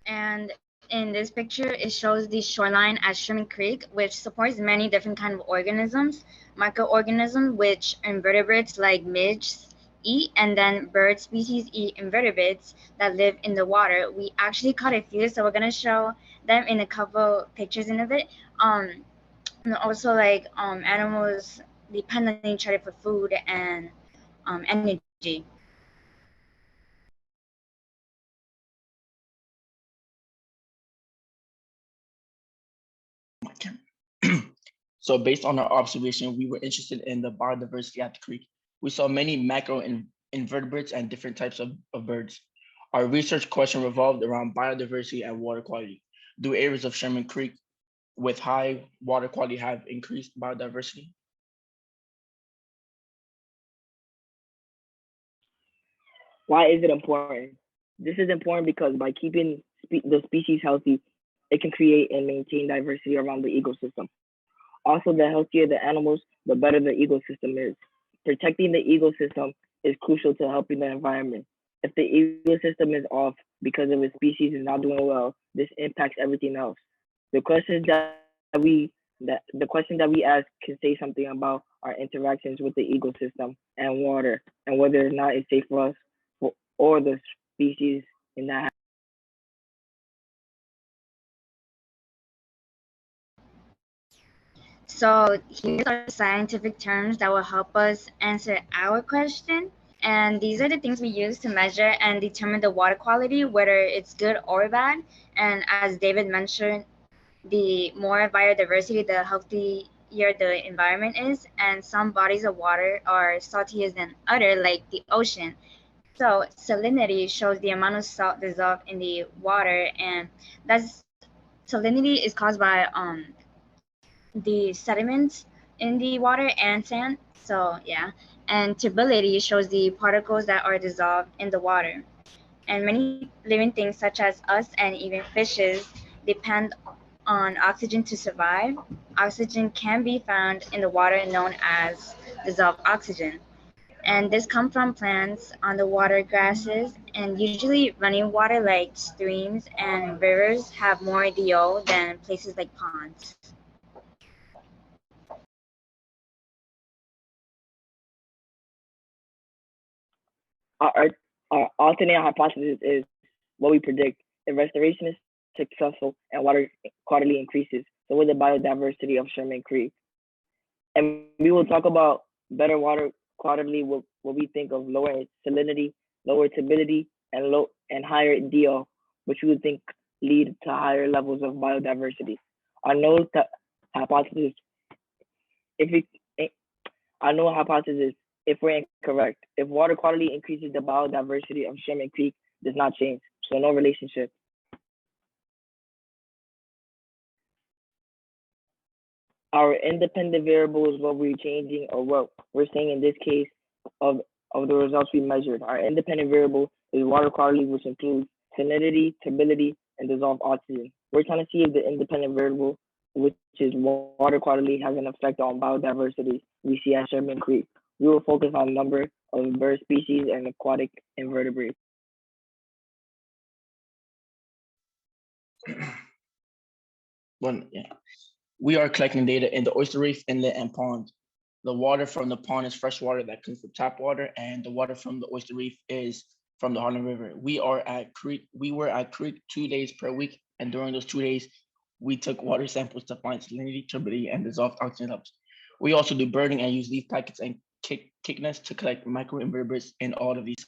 And in this picture, it shows the shoreline at Sherman Creek, which supports many different kinds of organisms, microorganisms, which invertebrates like midges eat, and then bird species eat invertebrates that live in the water. We actually caught a few, so we're gonna show them in a couple pictures in a bit. And also like animals depend on each other for food and energy. So based on our observation, we were interested in the biodiversity at the creek. We saw many macro invertebrates and different types of birds. Our research question revolved around biodiversity and water quality. Do areas of Sherman Creek with high water quality have increased biodiversity? Why is it important? This is important because by keeping the species healthy, it can create and maintain diversity around the ecosystem. Also, the healthier the animals, the better the ecosystem is. Protecting the ecosystem is crucial to helping the environment. If the ecosystem is off because of its species is not doing well, this impacts everything else. The questions the question that we ask can say something about our interactions with the ecosystem and water, and whether or not it's safe for us or the species in that. So here's our scientific terms that will help us answer our question. And these are the things we use to measure and determine the water quality, whether it's good or bad. And as David mentioned, the more biodiversity, the healthier the environment is. And some bodies of water are saltier than other, like the ocean. So salinity shows the amount of salt dissolved in the water, and that's salinity is caused by the sediments in the water and sand. So yeah, and turbidity shows the particles that are dissolved in the water. And many living things such as us and even fishes depend on oxygen to survive. Oxygen can be found in the water known as dissolved oxygen. And this comes from plants, underwater grasses, and usually running water like streams and rivers have more DO than places like ponds. Our alternate hypothesis is what we predict. If restoration is successful and water quality increases. So with the biodiversity of Sherman Creek. And we will talk about better water quality, what we think of lower salinity, lower turbidity, and higher DO, which we would think lead to higher levels of biodiversity. Our null hypothesis, if we our null hypothesis, if we're incorrect, if water quality increases, the biodiversity of Sherman Creek does not change. So no relationship. Our independent variable is what we're changing or what we're saying in this case of, of the results we measured. Our independent variable is water quality, which includes salinity, turbidity, and dissolved oxygen. We're trying to see if the independent variable, which is water quality, has an effect on biodiversity we see at Sherman Creek. We will focus on number of bird species and aquatic invertebrates. Yeah. We are collecting data in the oyster reef, inlet, and pond. The water from the pond is fresh water that comes from tap water, and the water from the oyster reef is from the Harlem River. We were at Creek 2 days per week, and during those 2 days, we took water samples to find salinity, turbidity, and dissolved oxygen levels. We also do birding and use leaf packets and kick nets to collect microinvertebrates in all of these.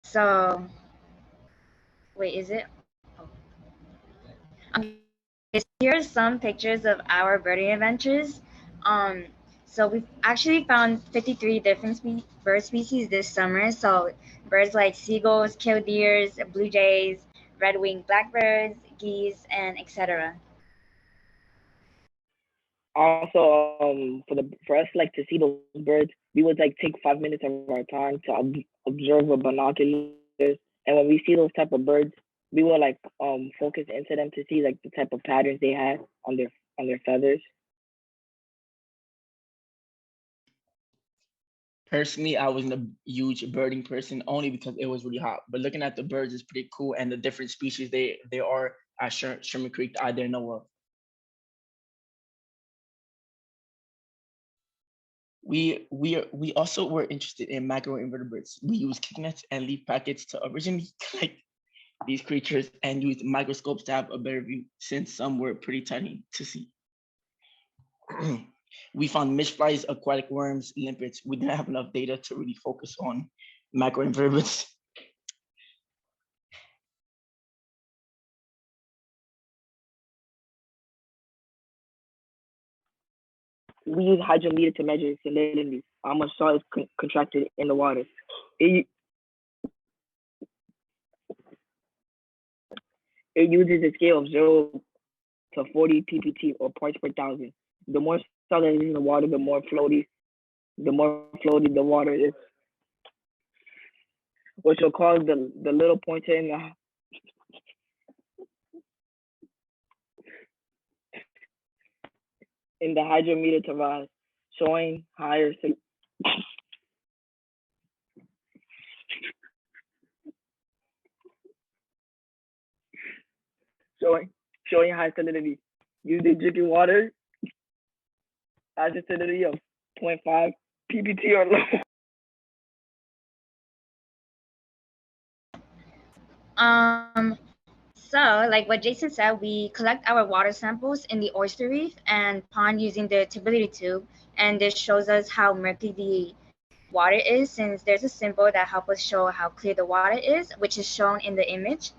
So wait, is it? Here are some pictures of our birding adventures. So we've actually found 53 different bird species this summer. So birds like seagulls, killdeers, blue jays, red-winged blackbirds, geese, and etc. Also, for us like to see those birds, we would like take 5 minutes of our time to observe with binoculars. And when we see those type of birds, we will like focus into them to see like the type of patterns they had on their feathers. Personally, I wasn't a huge birding person only because it was really hot. But looking at the birds is pretty cool, and the different species they are at Sherman Creek I didn't know of. We also were interested in macroinvertebrates. We used kick nets and leaf packets to originally collect these creatures and used microscopes to have a better view since some were pretty tiny to see. We found mishflies, aquatic worms, limpets. We didn't have enough data to really focus on macroinvertebrates. We use hydrometer to measure salinity, how much salt is contracted in the water. It uses a scale of 0 to 40 ppt or parts per thousand. The more salt that is in the water, the more floaty the water is, which will cause the little pointer in the hydrometer to rise, showing higher showing high salinity. Using drinking water has a salinity of 0.5 ppt or lower. So like what Jason said, we collect our water samples in the oyster reef and pond using the turbidity tube, and this shows us how murky the water is, since there's a symbol that helps us show how clear the water is, which is shown in the image.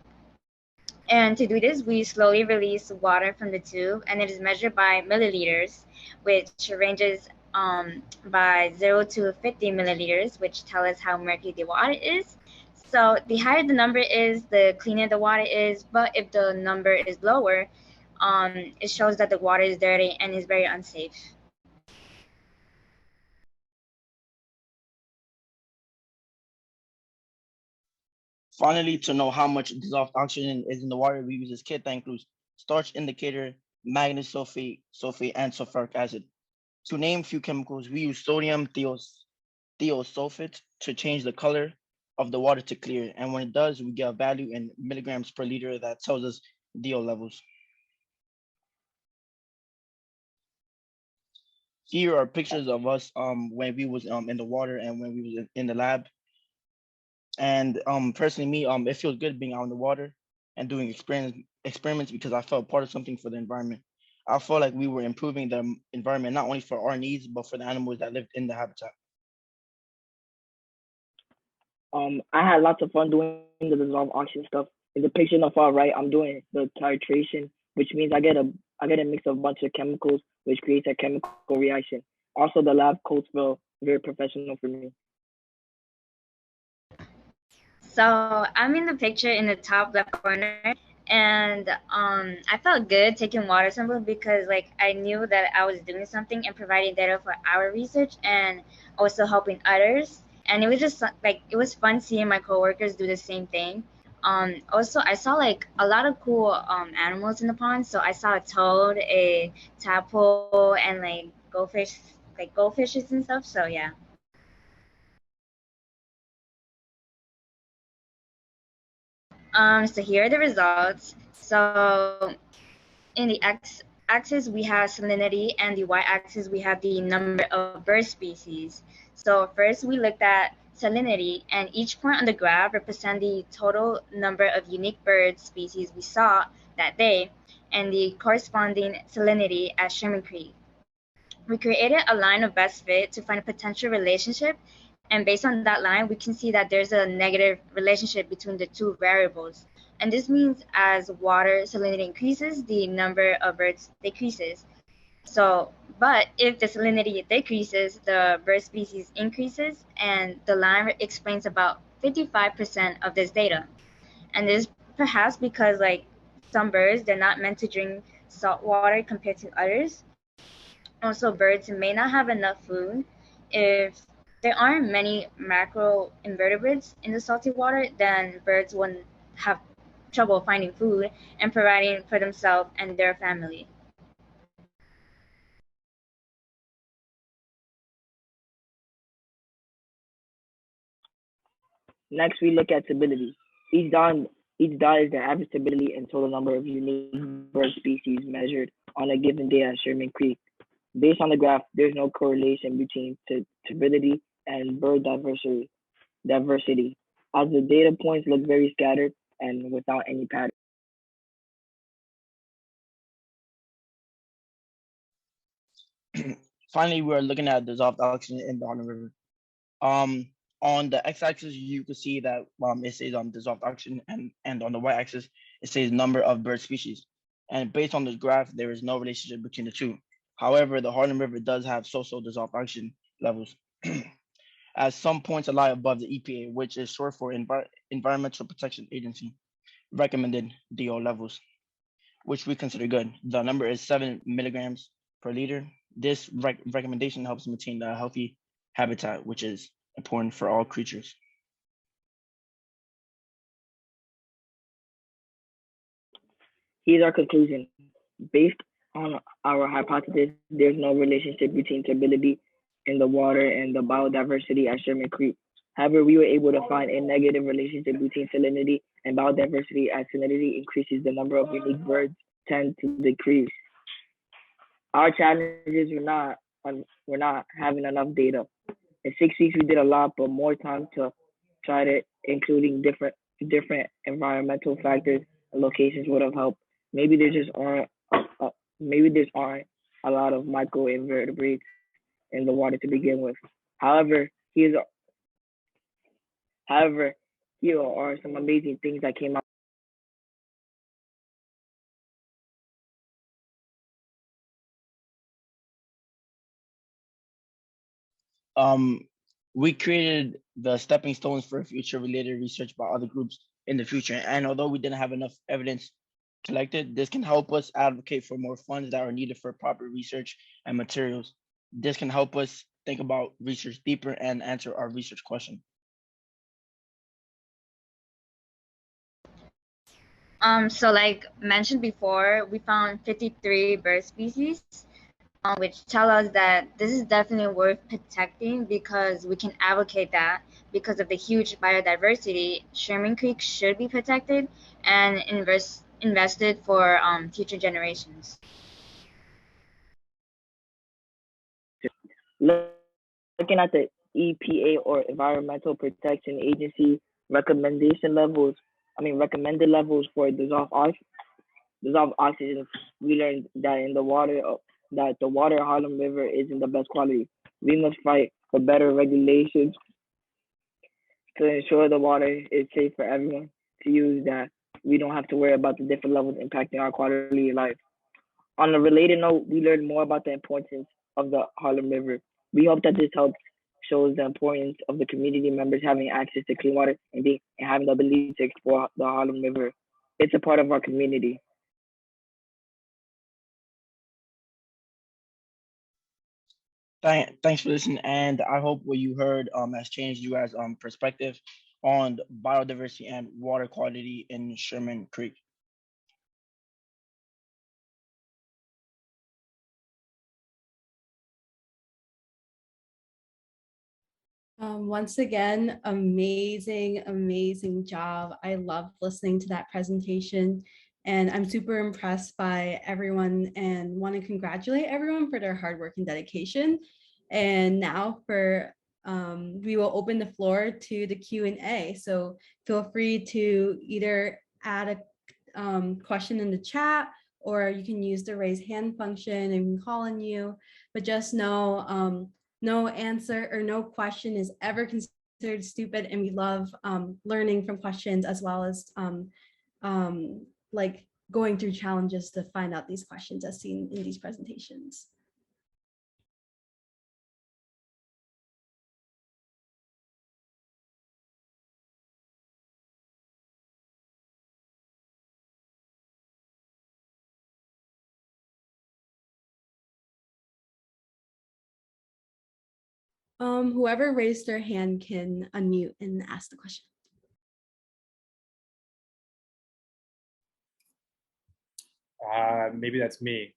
And to do this, we slowly release water from the tube, and it is measured by milliliters, which ranges by 0 to 50 milliliters, which tell us how murky the water is. So the higher the number is, the cleaner the water is. But if the number is lower, it shows that the water is dirty and is very unsafe. Finally, to know how much dissolved oxygen is in the water, we use this kit that includes starch indicator, manganese sulfate, and sulfuric acid. To name a few chemicals, we use sodium thiosulfate to change the color, of the water to clear. And when it does, we get a value in milligrams per liter that tells us DO levels. Here are pictures of us when we was in the water and when we was in the lab. And personally, me, it feels good being out in the water and doing experiments because I felt part of something for the environment. I felt like we were improving the environment not only for our needs but for the animals that lived in the habitat. I had lots of fun doing the dissolved oxygen stuff. In the picture on the far right, I'm doing the titration, which means I get a mix of a bunch of chemicals, which creates a chemical reaction. Also, the lab coats feel very professional for me. So I'm in the picture in the top left corner, and I felt good taking water samples because like I knew that I was doing something and providing data for our research and also helping others. And it was just like it was fun seeing my coworkers do the same thing. Also, I saw like a lot of cool animals in the pond. So I saw a toad, a tadpole, and like goldfishes and stuff. So yeah. So here are the results. So in the x-axis we have salinity and the y-axis we have the number of bird species. So first we looked at salinity, and each point on the graph represents the total number of unique bird species we saw that day and the corresponding salinity at Sherman Creek. We created a line of best fit to find a potential relationship, and based on that line, we can see that there's a negative relationship between the two variables. And this means as water salinity increases, the number of birds decreases. So, but if the salinity decreases, the bird species increases, and the line explains about 55% of this data. And this perhaps because like some birds, they're not meant to drink salt water compared to others. Also, birds may not have enough food. If there aren't many macro invertebrates in the salty water, then birds wouldn't have trouble finding food and providing for themselves and their family. Next, we look at stability. Each dot, each dot is the average stability and total number of unique bird species measured on a given day at Sherman Creek. Based on the graph, there's no correlation between turbidity and bird diversity, as the data points look very scattered and without any pattern. Finally, we're looking at dissolved oxygen in the Harlem River. Um, on the x-axis, you can see that it says dissolved oxygen, and on the y-axis, it says number of bird species. And based on this graph, there is no relationship between the two. However, the Harlem River does have so-so dissolved oxygen levels, as some points lie above the EPA, which is short for Environmental Protection Agency, recommended DO levels, which we consider good. The number is 7 milligrams per liter. This recommendation helps maintain a healthy habitat, which is important for all creatures. Here's our conclusion. Based on our hypothesis, there's no relationship between turbidity in the water and the biodiversity at Sherman Creek. However, we were able to find a negative relationship between salinity and biodiversity as salinity increases, the number of unique birds tend to decrease. Our challenges were not having enough data. In 6 weeks, we did a lot, but more time to try to including different environmental factors and locations would have helped. Maybe there just aren't maybe there aren't a lot of microinvertebrates in the water to begin with. However, here's however here are some amazing things that came out. Um, we created the stepping stones for future related research by other groups in the future. And although we didn't have enough evidence collected, this can help us advocate for more funds that are needed for proper research and materials. This can help us think about research deeper and answer our research question. So like mentioned before, we found 53 bird species. which tell us that this is definitely worth protecting because we can advocate that because of the huge biodiversity, Sherman Creek should be protected and invested for future generations. Looking at the EPA or Environmental Protection Agency recommended levels for dissolved oxygen, we learned that in the water that the water Harlem River isn't the best quality. We must fight for better regulations to ensure the water is safe for everyone to use, that we don't have to worry about the different levels impacting our quality of life. On a related note, we learned more about the importance of the Harlem River. We hope that this helps shows the importance of the community members having access to clean water and having the ability to explore the Harlem River. It's a part of our community. Thanks for listening, and I hope what you heard has changed you guys' perspective on biodiversity and water quality in Sherman Creek. Once again, amazing job. I loved listening to that presentation, and I'm super impressed by everyone and want to congratulate everyone for their hard work and dedication. And now we will open the floor to the Q&A. So feel free to either add a question in the chat, or you can use the raise hand function and we can call on you. But just know no answer or no question is ever considered stupid, and we love learning from questions as well as like going through challenges to find out these questions as seen in these presentations. Whoever raised their hand can unmute and ask the question. Maybe that's me.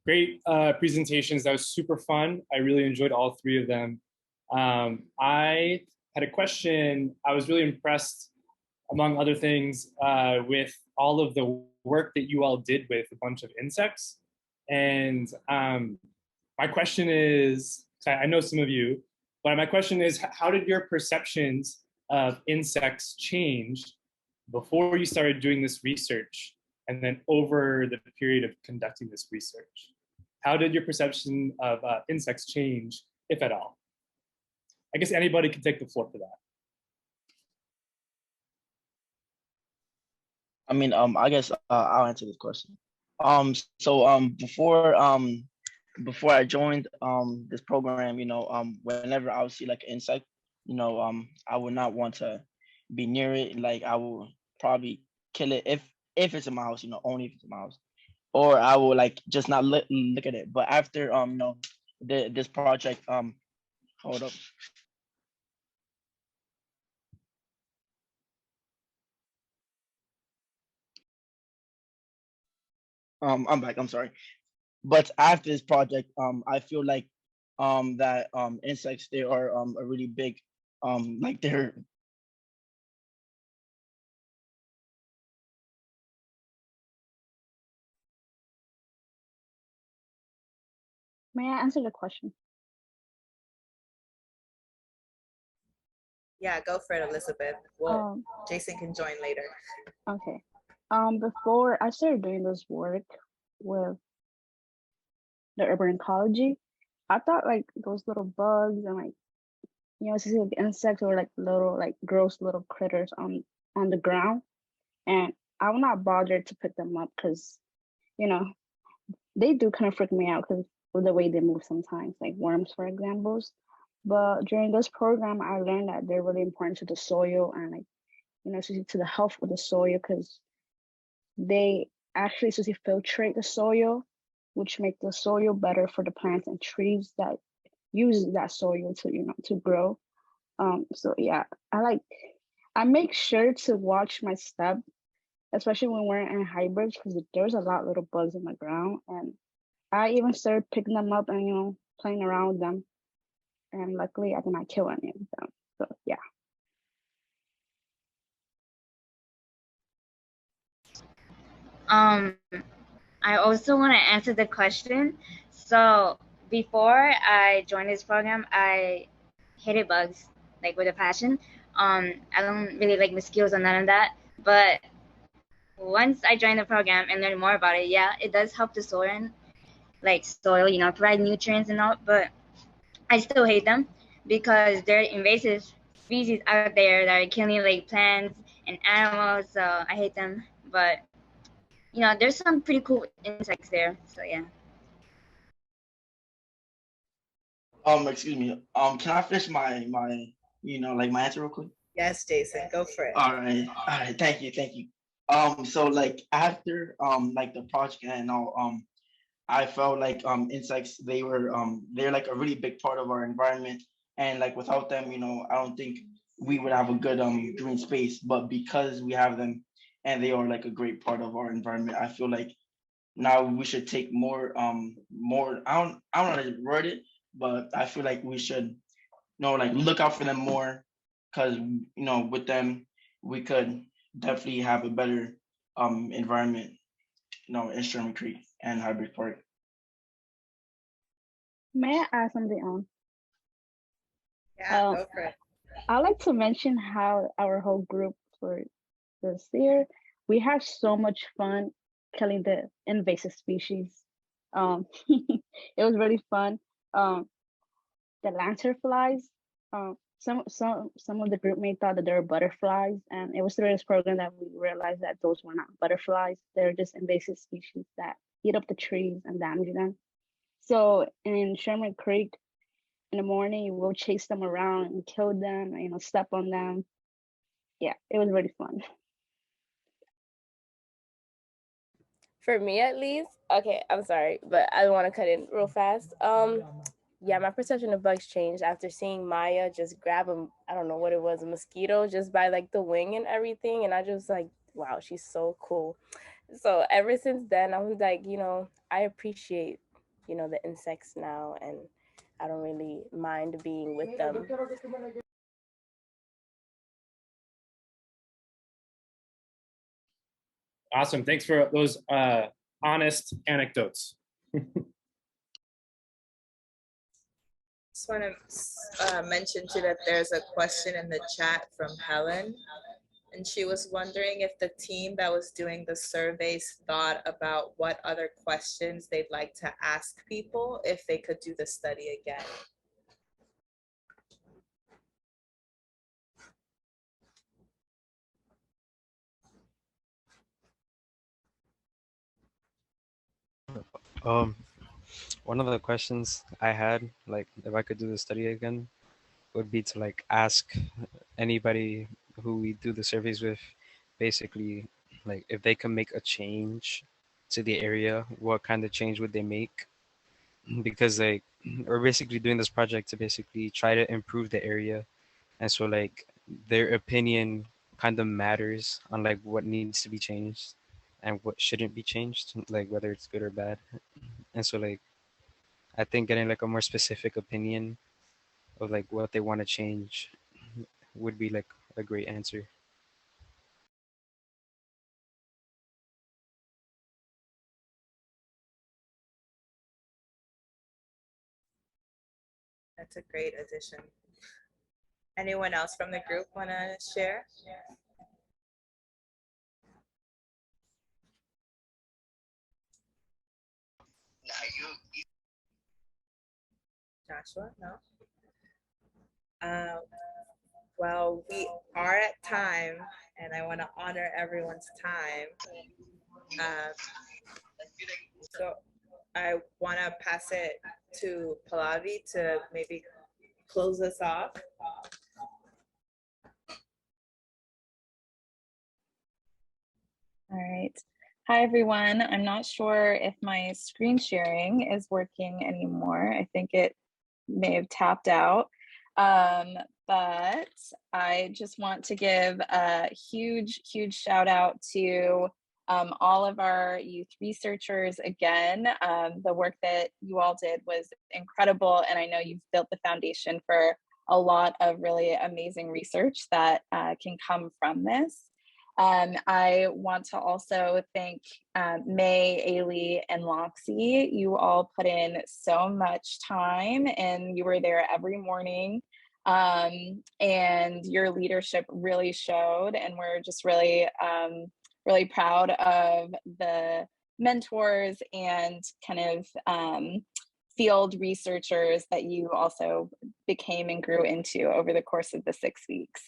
Great presentations. That was super fun. I really enjoyed all three of them. I had a question. I was really impressed, among other things, with all of the work that you all did with a bunch of insects. And my question is, I know some of you, but my question is, how did your perceptions of insects change before you started doing this research and then over the period of conducting this research? How did your perception of insects change, if at all? I guess anybody can take the floor for that. I mean, I guess I'll answer this question. Before I joined this program, whenever I would see like an insect, I would not want to be near it. Like I will probably kill it if it's in my house, only if it's in my house, or I will like just not look at it. But after this project, hold up. I'm back. I'm sorry. But after this project, I feel like that insects, they are a really big like they're May I answer the question? Yeah, go for it, Elizabeth. Well, Jason can join later. Okay. Before I started doing this work with the urban ecology, I thought like those little bugs and like, like insects or like little like gross little critters on the ground, and I will not bother to pick them up because they do kind of freak me out because of the way they move sometimes, like worms, for examples. But during this program, I learned that they're really important to the soil and like, to the health of the soil, because they actually filtrate the soil, which make the soil better for the plants and trees that use that soil to, to grow. So yeah, I make sure to watch my step, especially when we're in Highbridge, because there's a lot of little bugs in the ground, and I even started picking them up and, playing around with them. And luckily I did not kill any of them. So yeah. I also want to answer the question. So before I joined this program, I hated bugs like with a passion. I don't really like mosquitoes or none of that. But once I joined the program and learned more about it, yeah, it does help the soil, provide nutrients and all. But I still hate them because they're invasive species out there that are killing like plants and animals. So I hate them. But there's some pretty cool insects there. So yeah. Excuse me. Can I finish my answer real quick? Yes, Jason, go for it. All right. Thank you. So like after like the project and all, I felt like insects, they're like a really big part of our environment, and like without them, I don't think we would have a good green space. But because we have them, and they are like a great part of our environment, I feel like now we should take more. I don't know how to word it, but I feel like we should like look out for them more, because with them we could definitely have a better environment, in Sherman Creek and Highbridge Park. May I add something on? Yeah, go for it. I'd like to mention how our whole group for this year, we had so much fun killing the invasive species. It was really fun. The lanternflies. Some of the group mates thought that they were butterflies, and it was through this program that we realized that those were not butterflies. They're just invasive species that eat up the trees and damage them. So in Sherman Creek, in the morning, we'll chase them around and kill them, step on them. Yeah, it was really fun. For me at least, okay, I'm sorry, but I want to cut in real fast. Yeah, my perception of bugs changed after seeing Maya just grab I don't know what it was, a mosquito, just by like the wing and everything. And I just like, wow, she's so cool. So ever since then, I was like, I appreciate, the insects now, and I don't really mind being with them. Awesome. Thanks for those honest anecdotes. Just want to mention too that there's a question in the chat from Helen, and she was wondering if the team that was doing the surveys thought about what other questions they'd like to ask people if they could do the study again. One of the questions I had, like if I could do the study again, would be to like ask anybody who we do the surveys with, basically, like if they can make a change to the area, what kind of change would they make? Because like we're basically doing this project to basically try to improve the area, and so like their opinion kind of matters on like what needs to be changed and what shouldn't be changed, like whether it's good or bad. And so like I think getting like a more specific opinion of like what they want to change would be like a great answer. That's a great addition. Anyone else from the group want to share? Joshua, no? Well, we are at time, and I want to honor everyone's time. So I want to pass it to Pallavi to maybe close us off. All right. Hi, everyone. I'm not sure if my screen sharing is working anymore. I think it may have tapped out. But I just want to give a huge shout out to all of our youth researchers, again, the work that you all did was incredible. And I know you've built the foundation for a lot of really amazing research that can come from this. I want to also thank May, Ailey, and Loxie. You all put in so much time and you were there every morning. And your leadership really showed, and we're just really, really proud of the mentors and kind of field researchers that you also became and grew into over the course of the 6 weeks.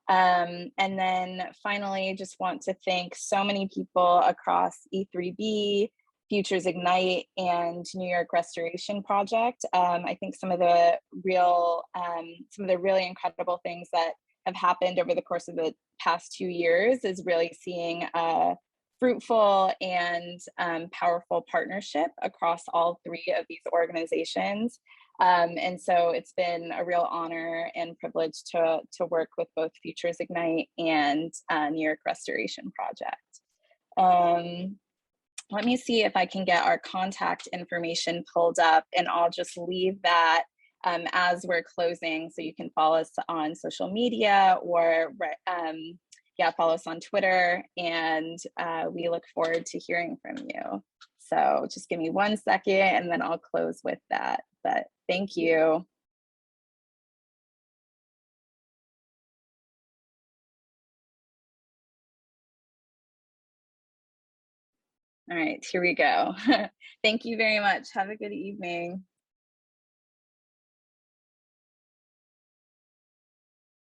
And then finally, just want to thank so many people across E3B, Futures Ignite, and New York Restoration Project. I think some of the really incredible things that have happened over the course of the past 2 years is really seeing a fruitful and powerful partnership across all 3 of these organizations. And so it's been a real honor and privilege to work with both Futures Ignite and New York Restoration Project. Let me see if I can get our contact information pulled up, and I'll just leave that as we're closing, so you can follow us on social media or follow us on Twitter, and we look forward to hearing from you. So just give me 1 second and then I'll close with that, but thank you. All right, here we go. Thank you very much. Have a good evening.